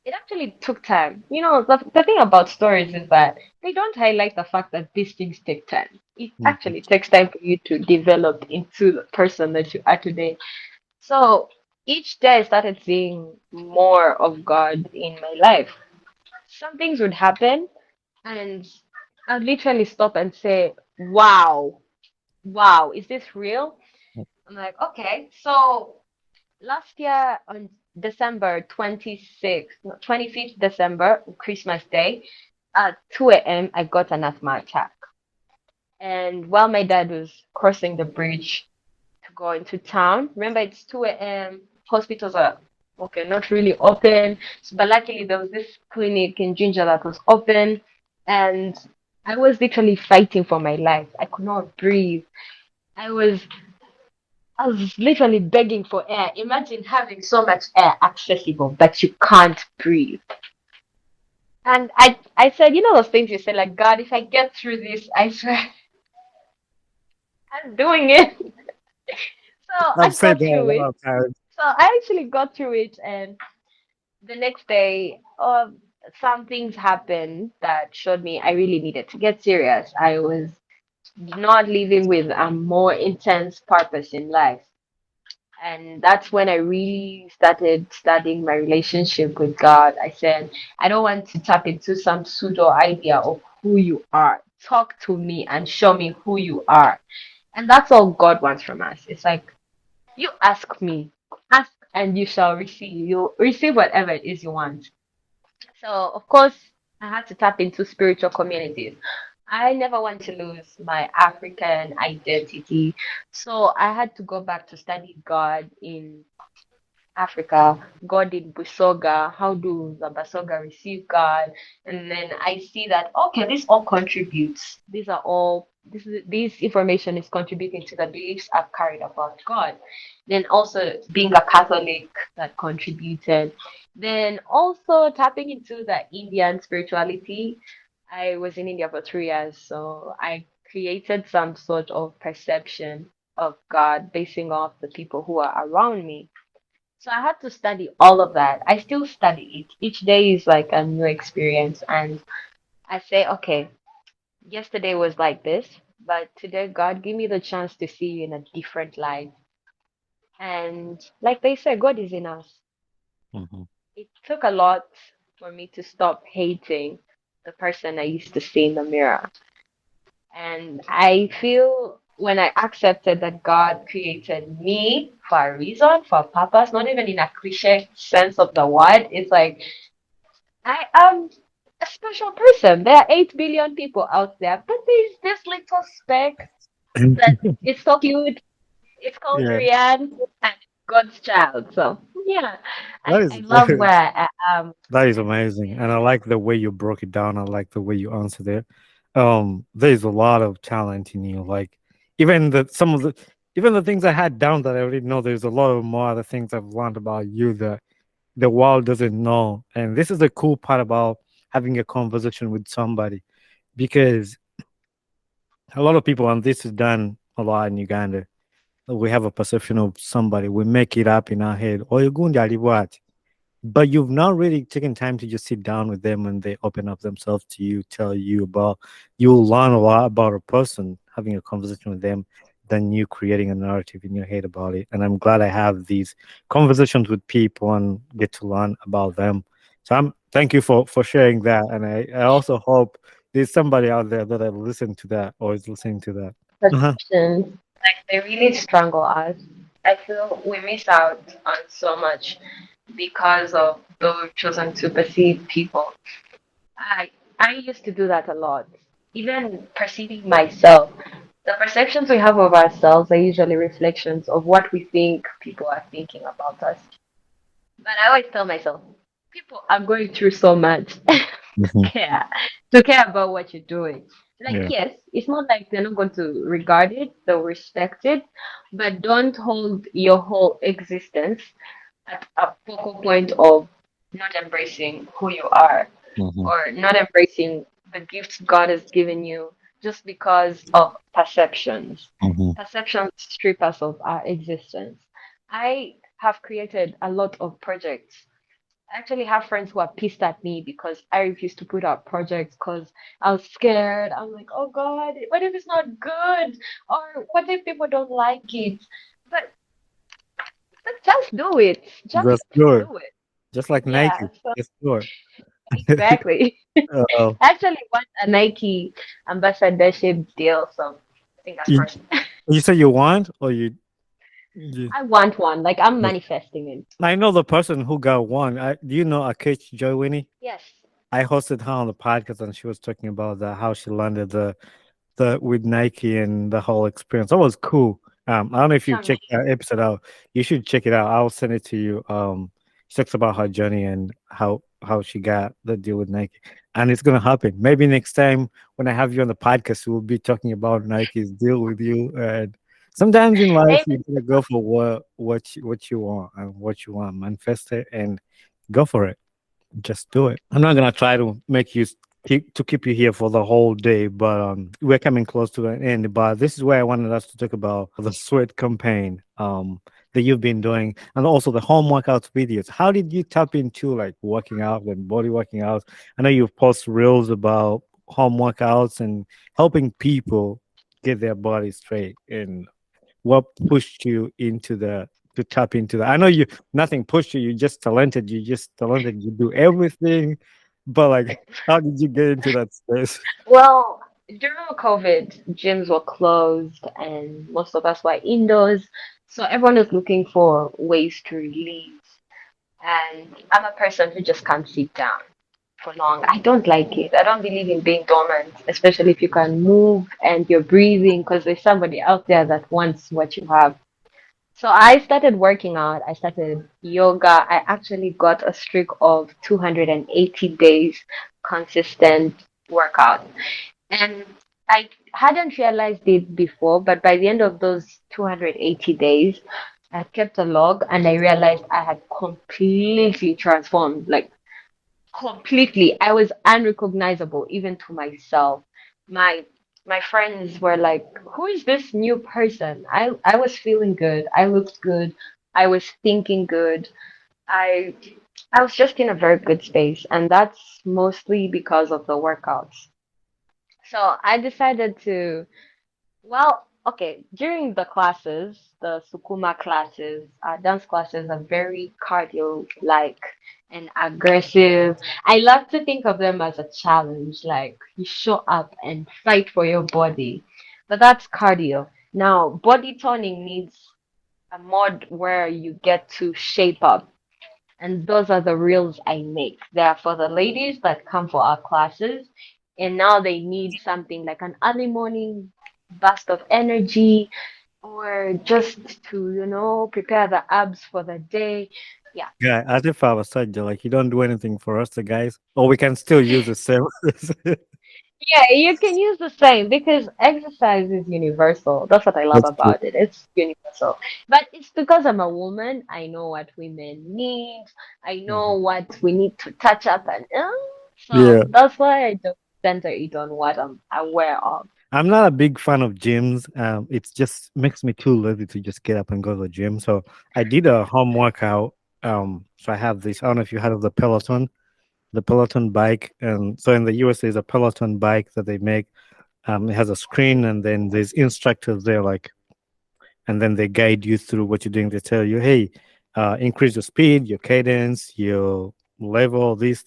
it actually took time. The thing about stories is that they don't highlight the fact that these things take time. It Mhm. actually takes time for you to develop into the person that you are today. So each day I started seeing more of God in my life. Some things would happen and I'd literally stop and say, wow, wow, is this real? I'm like, okay. So last year on December 26th, no, 25th December, Christmas Day, at 2 a.m., I got an asthma attack. And while my dad was crossing the bridge to go into town, remember it's 2 a.m., hospitals are okay, not really open. But luckily, there was this clinic in Ginger that was open. And I was literally fighting for my life. I could not breathe. I was I was literally begging for air. Imagine having so much air accessible, but you can't breathe. And I said, those things you say, like, God, if I get through this, I swear I'm doing it. So I I've said got that a through lot it. of times. So I actually got through it. And the next day, some things happened that showed me I really needed to get serious. I was not living with a more intense purpose in life. And that's when I really started studying my relationship with God. I said, I don't want to tap into some pseudo idea of who you are. Talk to me and show me who you are. And that's all God wants from us. It's like, you ask and you shall receive. You'll receive whatever it is you want. So, of course, I had to tap into spiritual communities. I never want to lose my African identity. So I had to go back to study God in Africa, God in Busoga, how do the Basoga receive God? And then I see that okay, this all contributes. This information is contributing to the beliefs I've carried about God. Then also being a Catholic that contributed. Then also tapping into the Indian spirituality. I was in India for 3 years, so I created some sort of perception of God basing off the people who are around me. So I had to study all of that. I still study it. Each day is like a new experience. And I say, okay, yesterday was like this, but today, God, give me the chance to see you in a different light. And like they say, God is in us. Mhm. It took a lot for me to stop hating the person I used to see in the mirror. And I feel when I accepted that God created me for a reason, for a purpose, not even in a cliche sense of the word, it's like I am a special person. There are 8 billion people out there, but there's this little speck that it's so cute. It's called Yeah, Rianne and God's child. So, yeah, that I is love where I am. that is amazing, and I like the way you broke it down. I like the way you answered it. There's a lot of talent in you. Like even the some of the even the things I had down that I already know. There's a lot of more other things I've learned about you that the world doesn't know. And this is the cool part about having a conversation with somebody because a lot of people, and this is done a lot in Uganda. We have a perception of somebody. We make it up in our head. Oh, you're going to what? But you've not really taken time to just sit down with them and they open up themselves to you, tell you about, you'll learn a lot about a person having a conversation with them than you creating a narrative in your head about it. And I'm glad I have these conversations with people and get to learn about them. So I'm thank you for sharing that. And I also hope there's somebody out there that will listen to that or is listening to that. Uh-huh. Perceptions, like they really strangle us. I feel we miss out on so much because of those chosen to perceive people. I I used to do that a lot. Even perceiving myself. The perceptions we have of ourselves are usually reflections of what we think people are thinking about us. But I always tell myself, people are going through so much Mhm. to care about what you're doing. Like, Yeah. yes, it's not like they're not going to regard it, they'll respect it, but don't hold your whole existence at a focal point of not embracing who you are. Hmm. or not embracing the gifts God has given you just because of perceptions. Hmm. Perceptions strip us of our existence. I have created a lot of projects. I actually have friends who are pissed at me because I refused to put out projects because I was scared. I'm like, oh God, what if it's not good? Or what if people don't like it? But, but just do it. Just Just do it. do it. Just like Yeah, Nike. so Just do it. exactly. Uh, I actually want a Nike ambassadorship deal, so fingers you, crossed. you say you want, or you? I want one. Like I'm manifesting it. I know the person who got one. Do you know Akech Joy Winnie? Yes. I hosted her on the podcast, and she was talking about how she landed the with Nike and the whole experience. That was cool. I don't know if It's you checked amazing. that episode out. You should check it out. I'll send it to you. She talks about her journey and how she got the deal with Nike, and it's gonna happen. Maybe next time when I have you on the podcast, we'll be talking about Nike's deal with you. And sometimes in life, Maybe you gotta go for what you want and what you want, manifest it, and go for it. Just do it. I'm not gonna try to make you keep you here for the whole day, but we're coming close to an end. But this is where I wanted us to talk about the sweat campaign that you've been doing, and also the home workouts videos. How did you tap into like working out and body working out? I know you post reels about home workouts and helping people get their body straight. And what pushed you into the to tap into that? I know you nothing pushed you. You just talented. You just talented. You do everything, but like, how did you get into that space? well, during COVID, gyms were closed and most of us were indoors. So everyone is looking for ways to release. And I'm a person who just can't sit down for long. I don't like it. I don't believe in being dormant, especially if you can move and you're breathing because there's somebody out there that wants what you have. So I started working out. I started yoga. I actually got a streak of 280 days consistent workout. And I hadn't realized it before, but by the end of those 280 days, I kept a log and I realized I had completely transformed. Like completely. I was unrecognizable even to myself. My my friends were like, "Who is this new person?" I was feeling good. I looked good. I was thinking good. I I was just in a very good space, and that's mostly because of the workouts. So I decided to well, okay, during the classes, the Sukuma classes, dance classes are very cardio-like and aggressive. I love to think of them as a challenge, like you show up and fight for your body. But that's cardio. Now, body toning needs a mod where you get to shape up. And those are the reels I make. They are for the ladies that come for our classes. And now they need something like an early morning burst of energy or just to, prepare the abs for the day. Yeah. Yeah, as if I was such like you don't do anything for us, the guys, or we can still use the same. Yeah, you can use the same because exercise is universal. That's what I love That's true. about it. It's universal. But it's because I'm a woman. I know what women need. I know Mhm. what we need to touch up and Yeah, so that's why I don't center it on what I'm aware of. I'm not a big fan of gyms. It's just makes me too lazy to just get up and go to the gym. So I did a home workout. So I have this. I don't know if you heard of the Peloton bike. And so in the US, there's a Peloton bike that they make. It has a screen, and then there's instructors there, like, and then they guide you through what you're doing. They tell you, hey, increase your speed, your cadence, your level, this.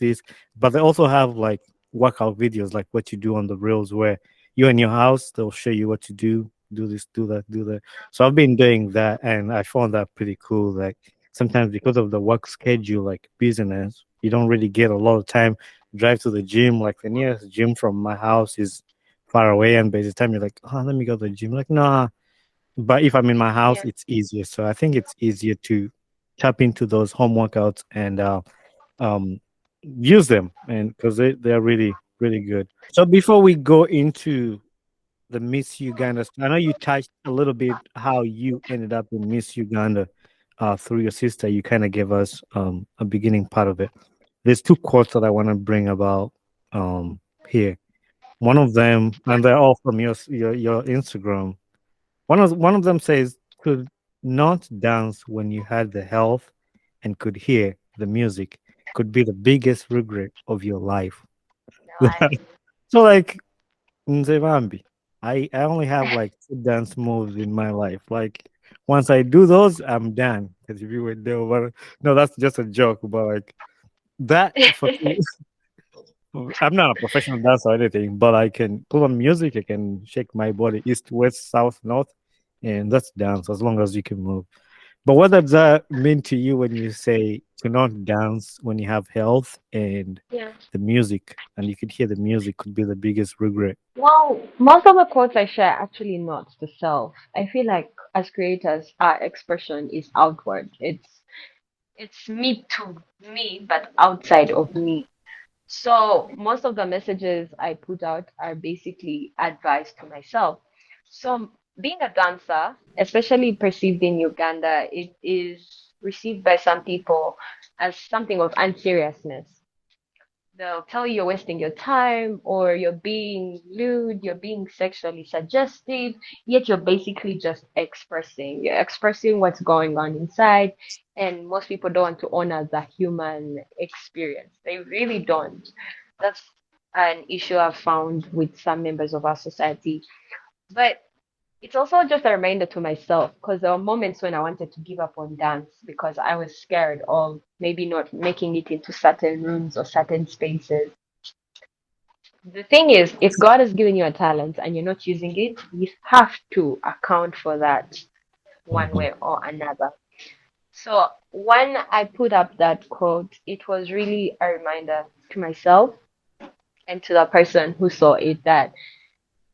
But they also have like workout videos, like what you do on the reels, where you're in your house, they'll show you what to do this, do that, do that. So I've been doing that, and I found that pretty cool. Like sometimes because of the work schedule, like business, you don't really get a lot of time to drive to the gym. Like the nearest gym from my house is far away, and by the time you're like, oh, let me go to the gym, like, nah, but if I'm in my house, Yeah. it's easier. So I think it's easier to tap into those home workouts and um, use them, and because they're really really good. So before we go into the Miss Uganda, I know you touched a little bit how you ended up in Miss Uganda through your sister. You kind of gave us a beginning part of it. there's two quotes that I want to bring about here. One of them, and they're all from your Instagram. One of them says, "Could not dance when you had the health and could hear the music could be the biggest regret of your life." So like Nzevambi, I only have like two dance moves in my life. Like once I do those, I'm done. Because if you were there, but no, that's just a joke. But like that for me, I'm not a professional dancer or anything, but I can put on music. I can shake my body east, west, south, north, and that's dance as long as you can move. But what does that mean to you when you say to not dance when you have health and Yeah. the music, and you could hear the music could be the biggest regret? Well, most of the quotes I share are actually not the self. I feel like as creators, our expression is outward. It's me to me, but outside of me. So most of the messages I put out are basically advice to myself. So being a dancer, especially perceived in Uganda, it is received by some people as something of unseriousness. They'll tell you you're wasting your time or you're being lewd, you're being sexually suggestive, yet you're basically just expressing. You're expressing what's going on inside, and most people don't want to honor the human experience. They really don't. That's an issue I've found with some members of our society. But it's also just a reminder to myself because there were moments when I wanted to give up on dance because I was scared of maybe not making it into certain rooms or certain spaces. The thing is, if God has given you a talent and you're not using it, you have to account for that one Mhm. way or another. So when I put up that quote, it was really a reminder to myself and to the person who saw it that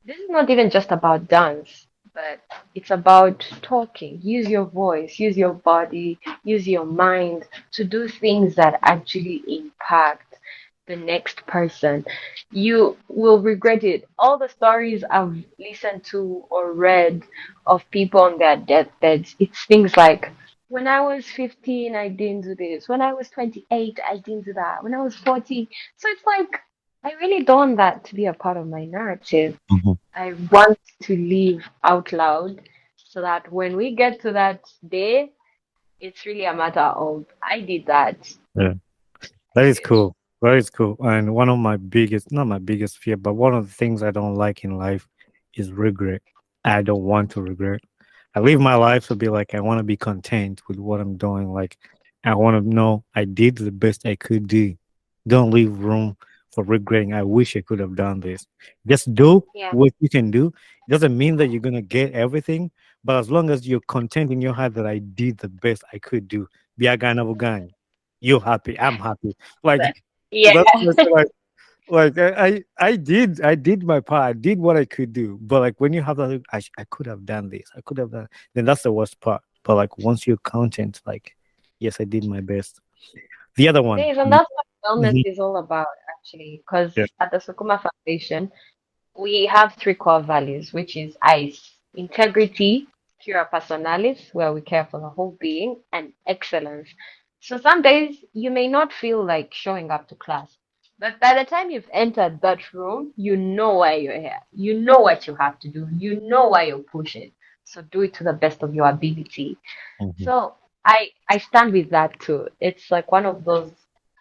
this is not even just about dance, but it's about talking. Use your voice, use your body, use your mind to do things that actually impact the next person. You will regret it. All the stories I've listened to or read of people on their deathbeds, it's things like, when I was 15, I didn't do this. When I was 28, I didn't do that. When I was 40. So it's like, I really don't want that to be a part of my narrative. Mhm. I want to live out loud so that when we get to that day, it's really a matter of I did that. Yeah, that is Period. cool. That is cool. And one of my biggest, not my biggest fear, but one of the things I don't like in life is regret. I don't want to regret. I live my life to be like, I want to be content with what I'm doing. Like, I want to know I did the best I could do. Don't leave room for regretting. I wish I could have done this. Just do Yeah. what you can do. It doesn't mean that you're going to get everything, but as long as you're content in your heart that I did the best I could do, Biagana Bugani, you're happy. I'm happy. Like, Yeah. that's like I did my part. I did what I could do. But like when you have that, I could have done this. I could have done. Then that's the worst part. But like once you're content, like yes, I did my best. The other It one. is, and that's what wellness Mhm. is all about, actually. Because Yeah. at the Sukuma Foundation, we have three core values, which is ICE, integrity, cura personalis, where we care for the whole being, and excellence. So some days you may not feel like showing up to class, but by the time you've entered that room, you know why you're here. You know what you have to do. You know why you're pushing. So do it to the best of your ability. Mhm. So I stand with that too. It's like one of those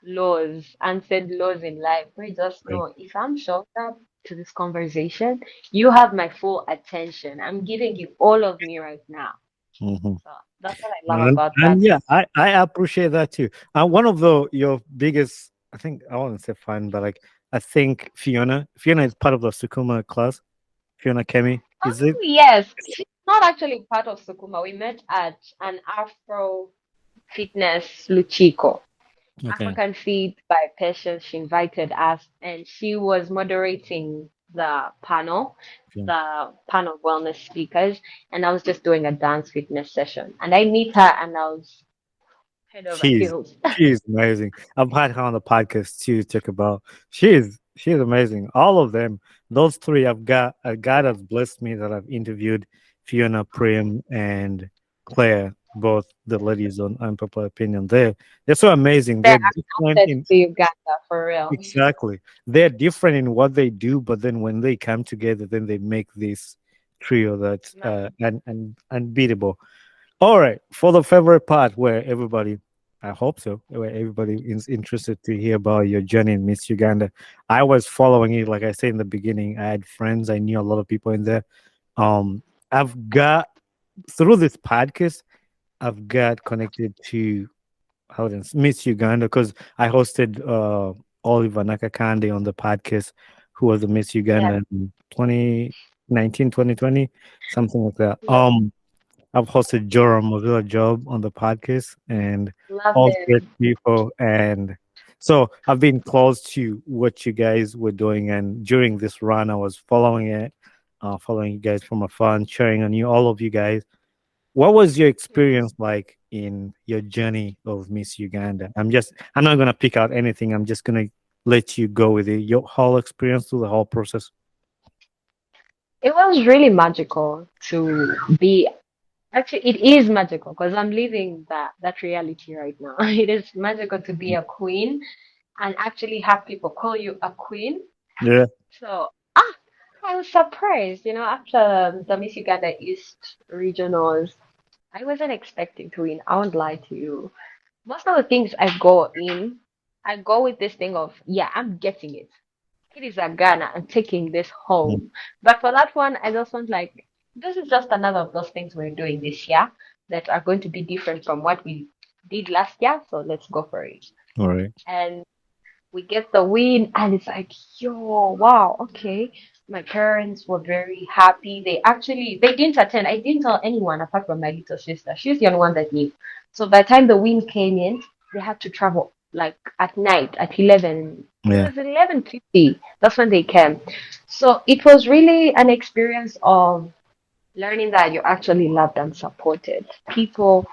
laws, unsaid laws in life where you just Right. know if I'm showing up to this conversation, you have my full attention. I'm giving you all of me right now. Mhm. So that's what I love And, about and that. yeah, I appreciate that too. One of the your biggest, I think I won't say fun, but like I think Fiona is part of the Sukuma class. Fiona Kemi, is Oh it? yes, she's not actually part of Sukuma. We met at an Afro Fitness Luchico. Okay. African Feed by Patience. She invited us and she was moderating Yeah. the panel of wellness speakers, and I was just doing a dance fitness session. And I meet her and I was head over She's heels. she's amazing. I've had her on the podcast too. Talk about she's amazing. All of them, those three. I've got a guy that's blessed me that I've interviewed, Fiona, Prim, and Claire. both the ladies on Unpopular Opinion. They're so amazing. They're They're different assets in to Uganda for real. exactly. They're different in what they do, but then when they come together, then they make this trio that's and unbeatable. All right, for the favorite part where everybody, I hope so, where everybody is interested to hear about your journey in Miss Uganda. I was following it, like I said in the beginning. I had friends, I knew a lot of people in there. I've got through this podcast, I've got connected to how to Miss Uganda because I hosted Oliver Nakakande on the podcast, who was the Miss Yeah, Uganda in 2019, 2020, something like that. yeah. I've hosted Joram Mavila Job on the podcast and Love all great them. people. And so I've been close to what you guys were doing. And during this run, I was following it, following you guys from afar and cheering on you, all of you guys. What was your experience like in your journey of Miss Uganda? I'm not going to pick out anything. I'm just going to let you go with it. Your whole experience through the whole process. It was really magical to be. Actually, it is magical because I'm living that reality right now. It is magical to be a queen and actually have people call you a queen. Yeah. So, I was surprised, after the Miss Uganda East regionals, I wasn't expecting to win. I won't lie to you. Most of the things I go with this thing of, yeah, I'm getting it. It is a Ghana. I'm taking this Mm. home. But for that one, I just want like, this is just another of those things we're doing this year that are going to be different from what we did last year. So let's go for it. All right. And we get the win, and it's like, yo, wow, okay. My parents were very happy. They didn't attend. I didn't tell anyone apart from my little sister. She's the only one that knew. So by the time the win came in, they had to travel like at night at 11. It Yeah. was 11:50. That's when they came. So it was really an experience of learning that you're actually loved and supported. People,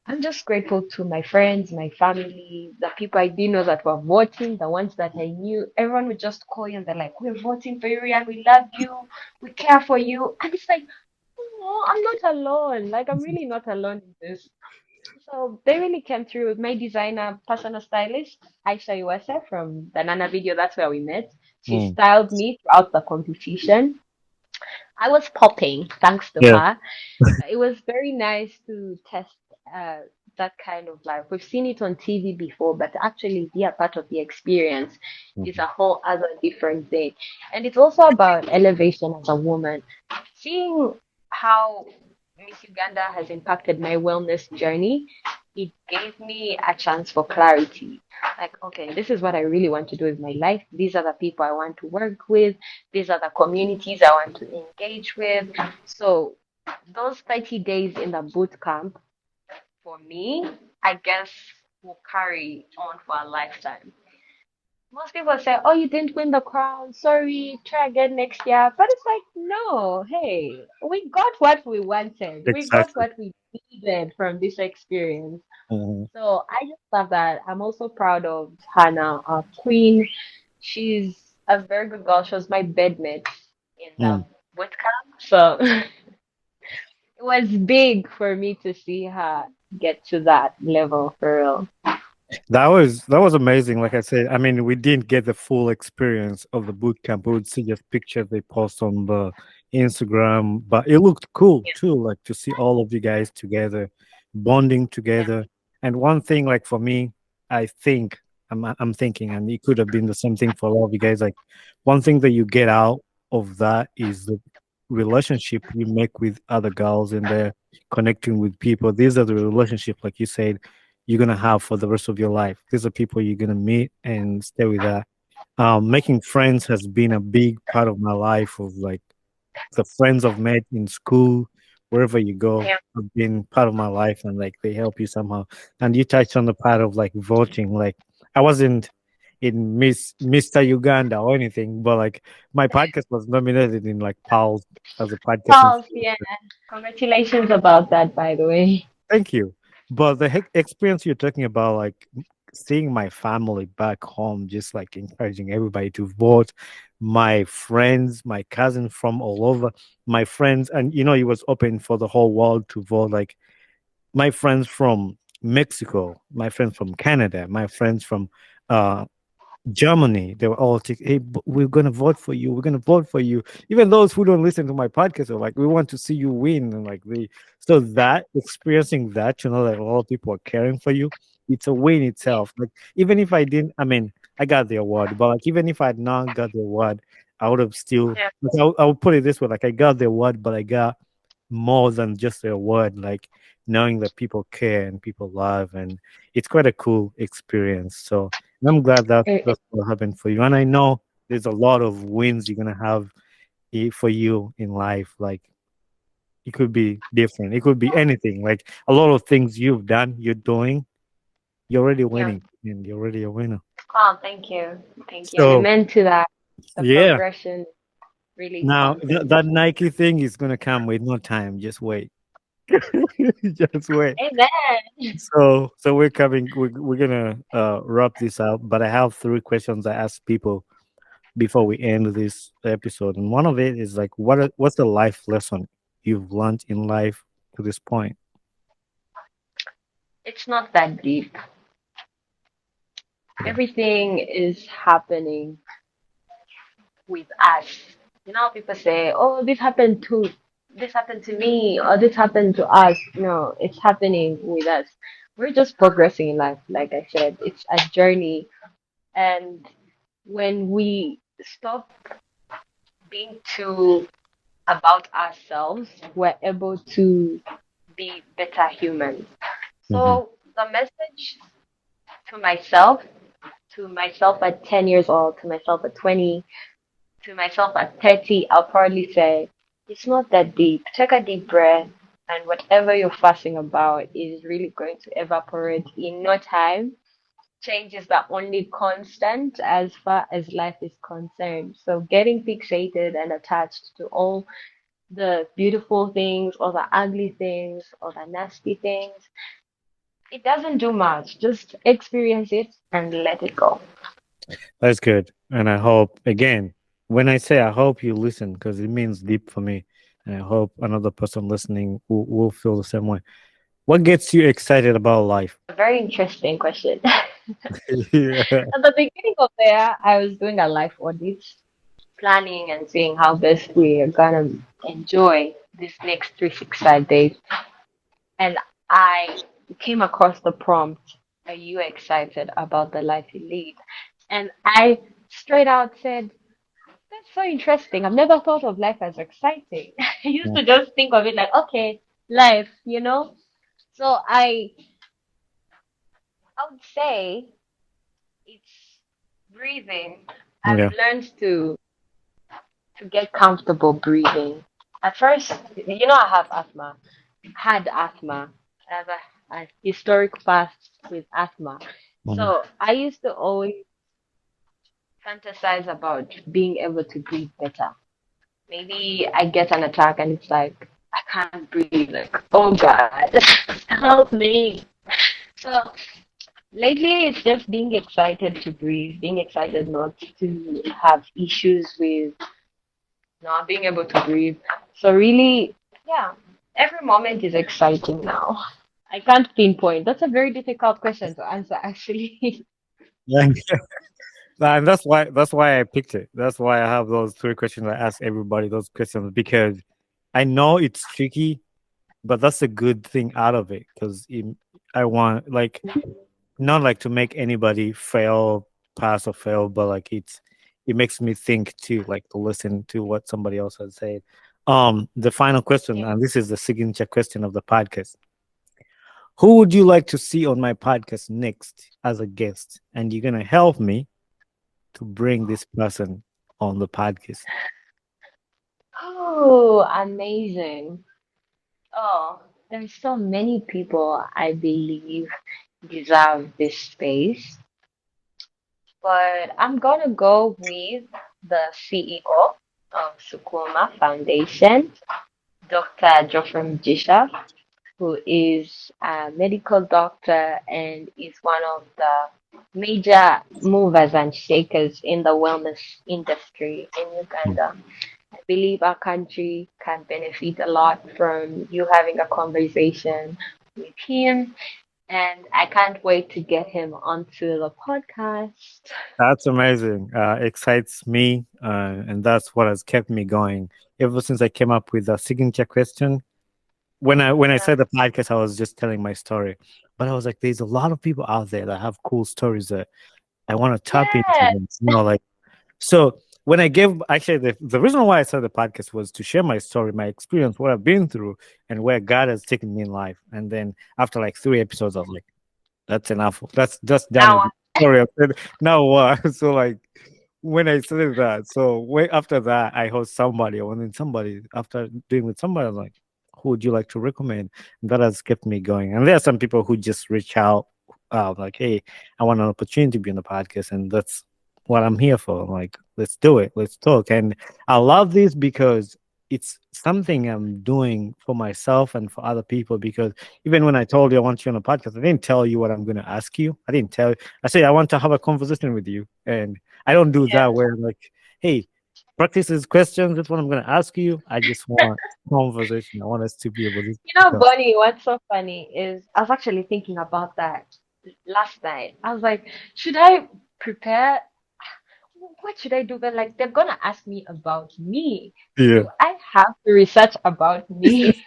I'm just grateful to my friends, my family, the people I didn't know that were voting, the ones that I knew. Everyone would just call you and they're like, we're voting for you, Rianne. We love you. We care for you. And it's like, oh, I'm not alone. Like, I'm really not alone in this. So they really came through with my designer, personal stylist, Aisha Iwasa from the Nana video. That's where we met. She Mm. styled me throughout the competition. I was popping thanks to Yeah. her. It was very nice to test uh, that kind of life. We've seen it on TV before, but to actually be a part of the experience is Mhm. a whole other different thing. And it's also about elevation as a woman. Seeing how Miss Uganda has impacted my wellness journey, it gave me a chance for clarity. Like, okay, this is what I really want to do with my life. These are the people I want to work with. These are the communities I want to engage with. So those 30 days in the boot camp for me, I guess will carry on for a lifetime. Most people say, oh, you didn't win the crown. Sorry, try again next year. But it's like, no, hey, we got what we wanted. We got Exactly. what we needed from this experience. Mhm. So I just love that. I'm also proud of Hannah, our queen. She's a very good girl. She was my bedmate in the Mm. boot camp. So it was big for me to see her get to that level for real. That was amazing. Like I said, I mean, we didn't get the full experience of the boot camp. We would see just pictures they post on the Instagram, but it looked cool too. Like to see all of you guys together, bonding Yeah. together. And one thing, like for me, I think I'm thinking, and it could have been the same thing for a lot of you guys. Like one thing that you get out of that is the relationship you make with other girls in there, connecting with people. These are the relationship, like you said you're gonna have for the rest of your life. These are people you're gonna meet and stay with that. Making friends has been a big part of my life. Of like the friends I've met in school, wherever you go, Yeah. have been part of my life, and like they help you somehow. And you touched on the part of like voting. Like I wasn't in Mr. Uganda or anything, but like my podcast was nominated in like Pulse as a podcast. Pulse, yeah. Congratulations about that, by the way. Thank you. But the experience you're talking about, like seeing my family back home, just like encouraging everybody to vote, my friends, my cousins from all over, my friends, and it was open for the whole world to vote. Like my friends from Mexico, my friends from Canada, my friends from uh, Germany, they were all hey, we're gonna vote for you. We're gonna vote for you. Even those who don't listen to my podcast are like, we want to see you win. And like so that experiencing that, that a lot of people are caring for you, it's a win Yeah, itself. Like even if I didn't, I mean, I got the award, but like even if I had not got the award, I would have still. yeah, Like, I would put it this way: like I got the award, but I got more than just a word, like knowing that people care and people love, and it's quite a cool experience. So I'm glad that it, that's what happened for you, and I know there's a lot of wins you're gonna have for you in life. Like it could be different, it could be anything. Like a lot of things you've done, you're doing, you're already yeah. winning, and you're already a winner. Oh, thank you, thank you. And So amen to that. The yeah, progression really now comes in. that Nike thing is gonna come with no time. Just wait. Just wait. Amen. So we're coming. We're gonna wrap this up, but I have three questions I ask people before we end this episode, and one of it is like, what's the life lesson you've learned in life to this point? It's not that deep. Yeah. Everything is happening with us. You know, people say, "Oh, this happened to me, or this happened to us." No, it's happening with us. We're just progressing in life. Like I said, it's a journey, and when we stop being too about ourselves, we're able to be better humans. Hmm. So the message to myself, at 10 years old, to myself at 20, to myself at 30, I'll probably say, it's not that deep. Take a deep breath, and whatever you're fussing about is really going to evaporate in no time. Change is the only constant as far as life is concerned. So getting fixated and attached to all the beautiful things or the ugly things or the nasty things, it doesn't do much. Just experience it and let it go. That's good, and I hope again. When I say I hope you listen, because it means deep for me, and I hope another person listening will feel the same way. What gets you excited about life? A very interesting question. At Yeah. the beginning of the year, I was doing a life audit, planning and seeing how best we are gonna enjoy these next 365 days. And I came across the prompt, "Are you excited about the life you lead?" And I straight out said, "That's so interesting. I've never thought of life as exciting." I used to just think of it like, okay, life. So I would say it's breathing. I've Yeah. learned to get comfortable breathing. At first, I have asthma. Had asthma. I have a historic past with asthma. Mhm. So I used to always fantasize about being able to breathe better. Maybe I get an attack and it's like I can't breathe. Like, oh God, help me. So lately, it's just being excited to breathe, being excited not to have issues with not being able to breathe. So really, yeah, every moment is exciting now. I can't pinpoint. That's a very difficult question to answer, actually. Yeah. And that's why I picked it. That's why I have those three questions. I ask everybody those questions because I know it's tricky, but that's a good thing out of it because I want like not like to make anybody fail, pass or fail, but like it makes me think too, like to listen to what somebody else has said. The final question, Yeah. and this is the signature question of the podcast. Who would you like to see on my podcast next as a guest? And you're gonna help me to bring this person on the podcast. Oh, amazing. Oh, there's so many people I believe deserve this space, but I'm gonna go with the CEO of Sukuma Foundation, Dr. Joshua Baraka, who is a medical doctor and is one of the major movers and shakers in the wellness industry in Mm. Uganda. I believe our country can benefit a lot from you having a conversation with him, and I can't wait to get him onto the podcast. That's amazing. Excites me, and that's what has kept me going ever since I came up with a signature question. When I Yeah. said the podcast, I was just telling my story, but I was like, there's a lot of people out there that have cool stories that I want to tap into. Yeah. Them, like so. When I gave actually the reason why I started the podcast was to share my story, my experience, what I've been through, and where God has taken me in life. And then after like 3 episodes, I was like, that's enough. That's just done with Now, the story. I said, now what? So like when I said that, so way after that, I host somebody, or then somebody after doing with somebody, I was like, who would you like to recommend? And that has kept me going. And there are some people who just reach out, like, hey, I want an opportunity to be on the podcast, and that's what I'm here for. Like, let's do it, let's talk. And I love this because it's something I'm doing for myself and for other people. Because even when I told you I want you on a podcast, I didn't tell you what I'm going to ask you. I didn't tell you. I said I want to have a conversation with you, and I don't do yeah. that where like, hey, practice these questions. That's what I'm gonna ask you. I just want conversation. I want us to be able to talk. Bonnie, what's so funny is I was actually thinking about that last night. I was like, should I prepare? What should I do? But like, they're gonna ask me about me. Yeah. Do I have to research about me?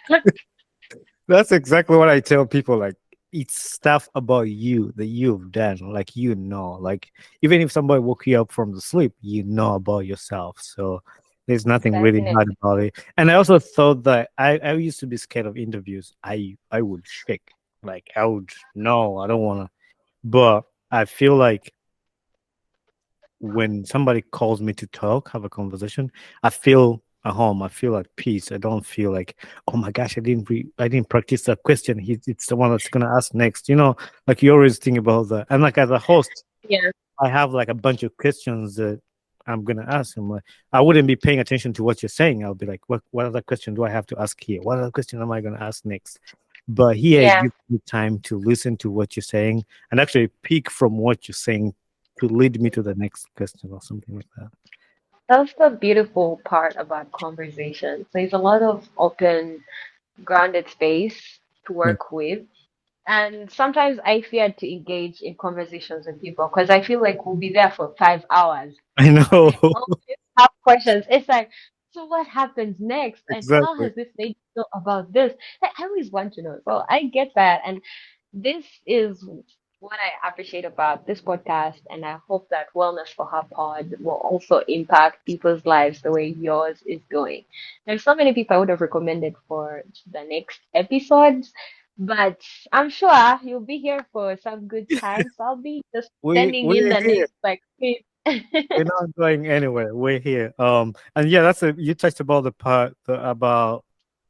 That's exactly what I tell people. Like, it's stuff about you that you've done. Like, like even if somebody woke you up from the sleep, you know about yourself. So there's nothing really hard Definitely. about it. And I also thought that I used to be scared of interviews. I would shake. Like I would no, I don't wanna. But I feel like when somebody calls me to talk, have a conversation, I feel at home. I feel at peace. I don't feel like, oh my gosh, I didn't practice that question. It's the one that's gonna ask next. Like you always think about that. And like as a host, Yeah. I have like a bunch of questions that I'm gonna ask him. Like I wouldn't be paying attention to what you're saying. I'll be like, what other question do I have to ask here? What other question am I gonna ask next? But here it Yeah. gives me time to listen to what you're saying and actually pick from what you're saying to lead me to the next question or something like that. That's the beautiful part about conversations. There's a lot of open, grounded space to Yeah. work with. And sometimes I fear to engage in conversations with people because I feel like we'll be there for 5 hours. I know. We always have questions. It's like, so what happens next? And how Exactly. has this made you feel about this? I always want to know. So I get that. And this is what I appreciate about this podcast. And I hope that Wellness for Her Pod will also impact people's lives the way yours is going. There's so many people I would have recommended for the next episodes, but I'm sure you'll be here for some good time. So I'll be just sending in We're the here. names like, please. We're not going anywhere. We're here. And yeah, you touched about the part about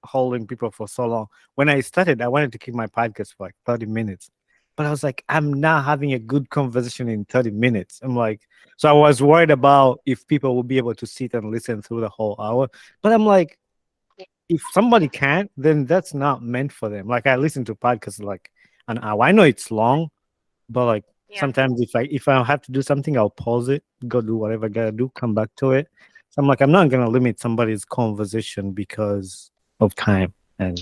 holding people for so long. When I started, I wanted to keep my podcast for like 30 minutes. But I was like, I'm not having a good conversation in 30 minutes. I'm like, so I was worried about if people will be able to sit and listen through the whole hour. But I'm like, if somebody can't, then that's not meant for them. Like I listen to podcasts like an hour. I know it's long, but like Yeah. sometimes if I have to do something, I'll pause it, go do whatever I gotta do, come back to it. So I'm like, I'm not gonna limit somebody's conversation because of time. And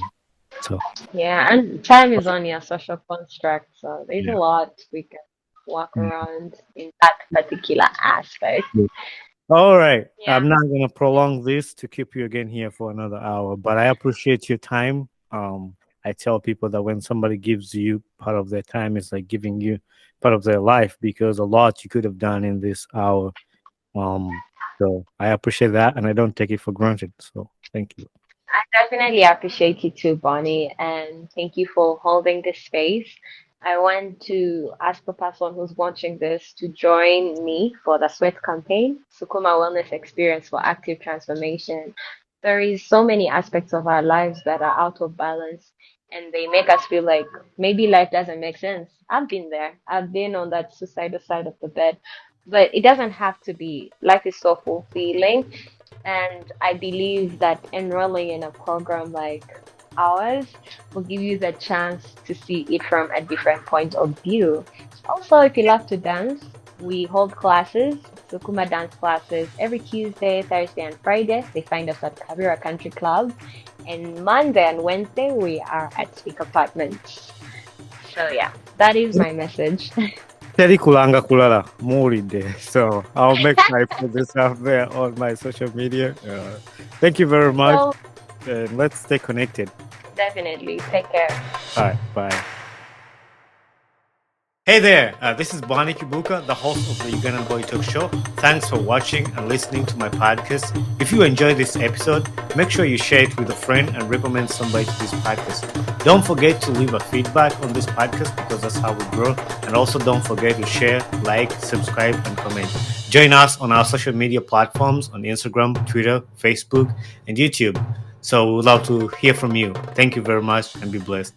so Yeah, and time is only a social construct, so there's a yeah. lot we can walk Mm. around in that particular aspect. Yeah. All right. Yeah. I'm not gonna prolong this to keep you again here for another hour, but I appreciate your time. I tell people that when somebody gives you part of their time, it's like giving you part of their life because a lot you could have done in this hour. So I appreciate that and I don't take it for granted. So thank you. I definitely appreciate you too, Bonnie, and thank you for holding this space. I want to ask the person who's watching this to join me for the Sweat campaign, Sukuma Wellness Experience for Active Transformation. There is so many aspects of our lives that are out of balance, and they make us feel like maybe life doesn't make sense. I've been there. I've been on that suicidal side of the bed, but it doesn't have to be. Life is so fulfilling, and I believe that enrolling in a program like ours will give you the chance to see it from a different point of view. Also, if you love to dance, we hold classes, Sukuma dance classes, every Tuesday, Thursday, and Friday. They find us at Kavira Country Club. And Monday and Wednesday, we are at Speak Apartments. So, yeah, that is my message. Teri kulanga kulala moride. So I'll make my presence out there on my social media. Thank you very much, So, and let's stay connected. definitely take care. All right, bye. Hey there, this is Bonnie Kibuka, the host of the Ugandan Boy Talk Show. Thanks for watching and listening to my podcast. If you enjoyed this episode, make sure you share it with a friend and recommend somebody to this podcast. Don't forget to leave a feedback on this podcast because that's how we grow. And also don't forget to share, like, subscribe, and comment. Join us on our social media platforms on Instagram, Twitter, Facebook, and YouTube. So we would love to hear from you. Thank you very much and be blessed.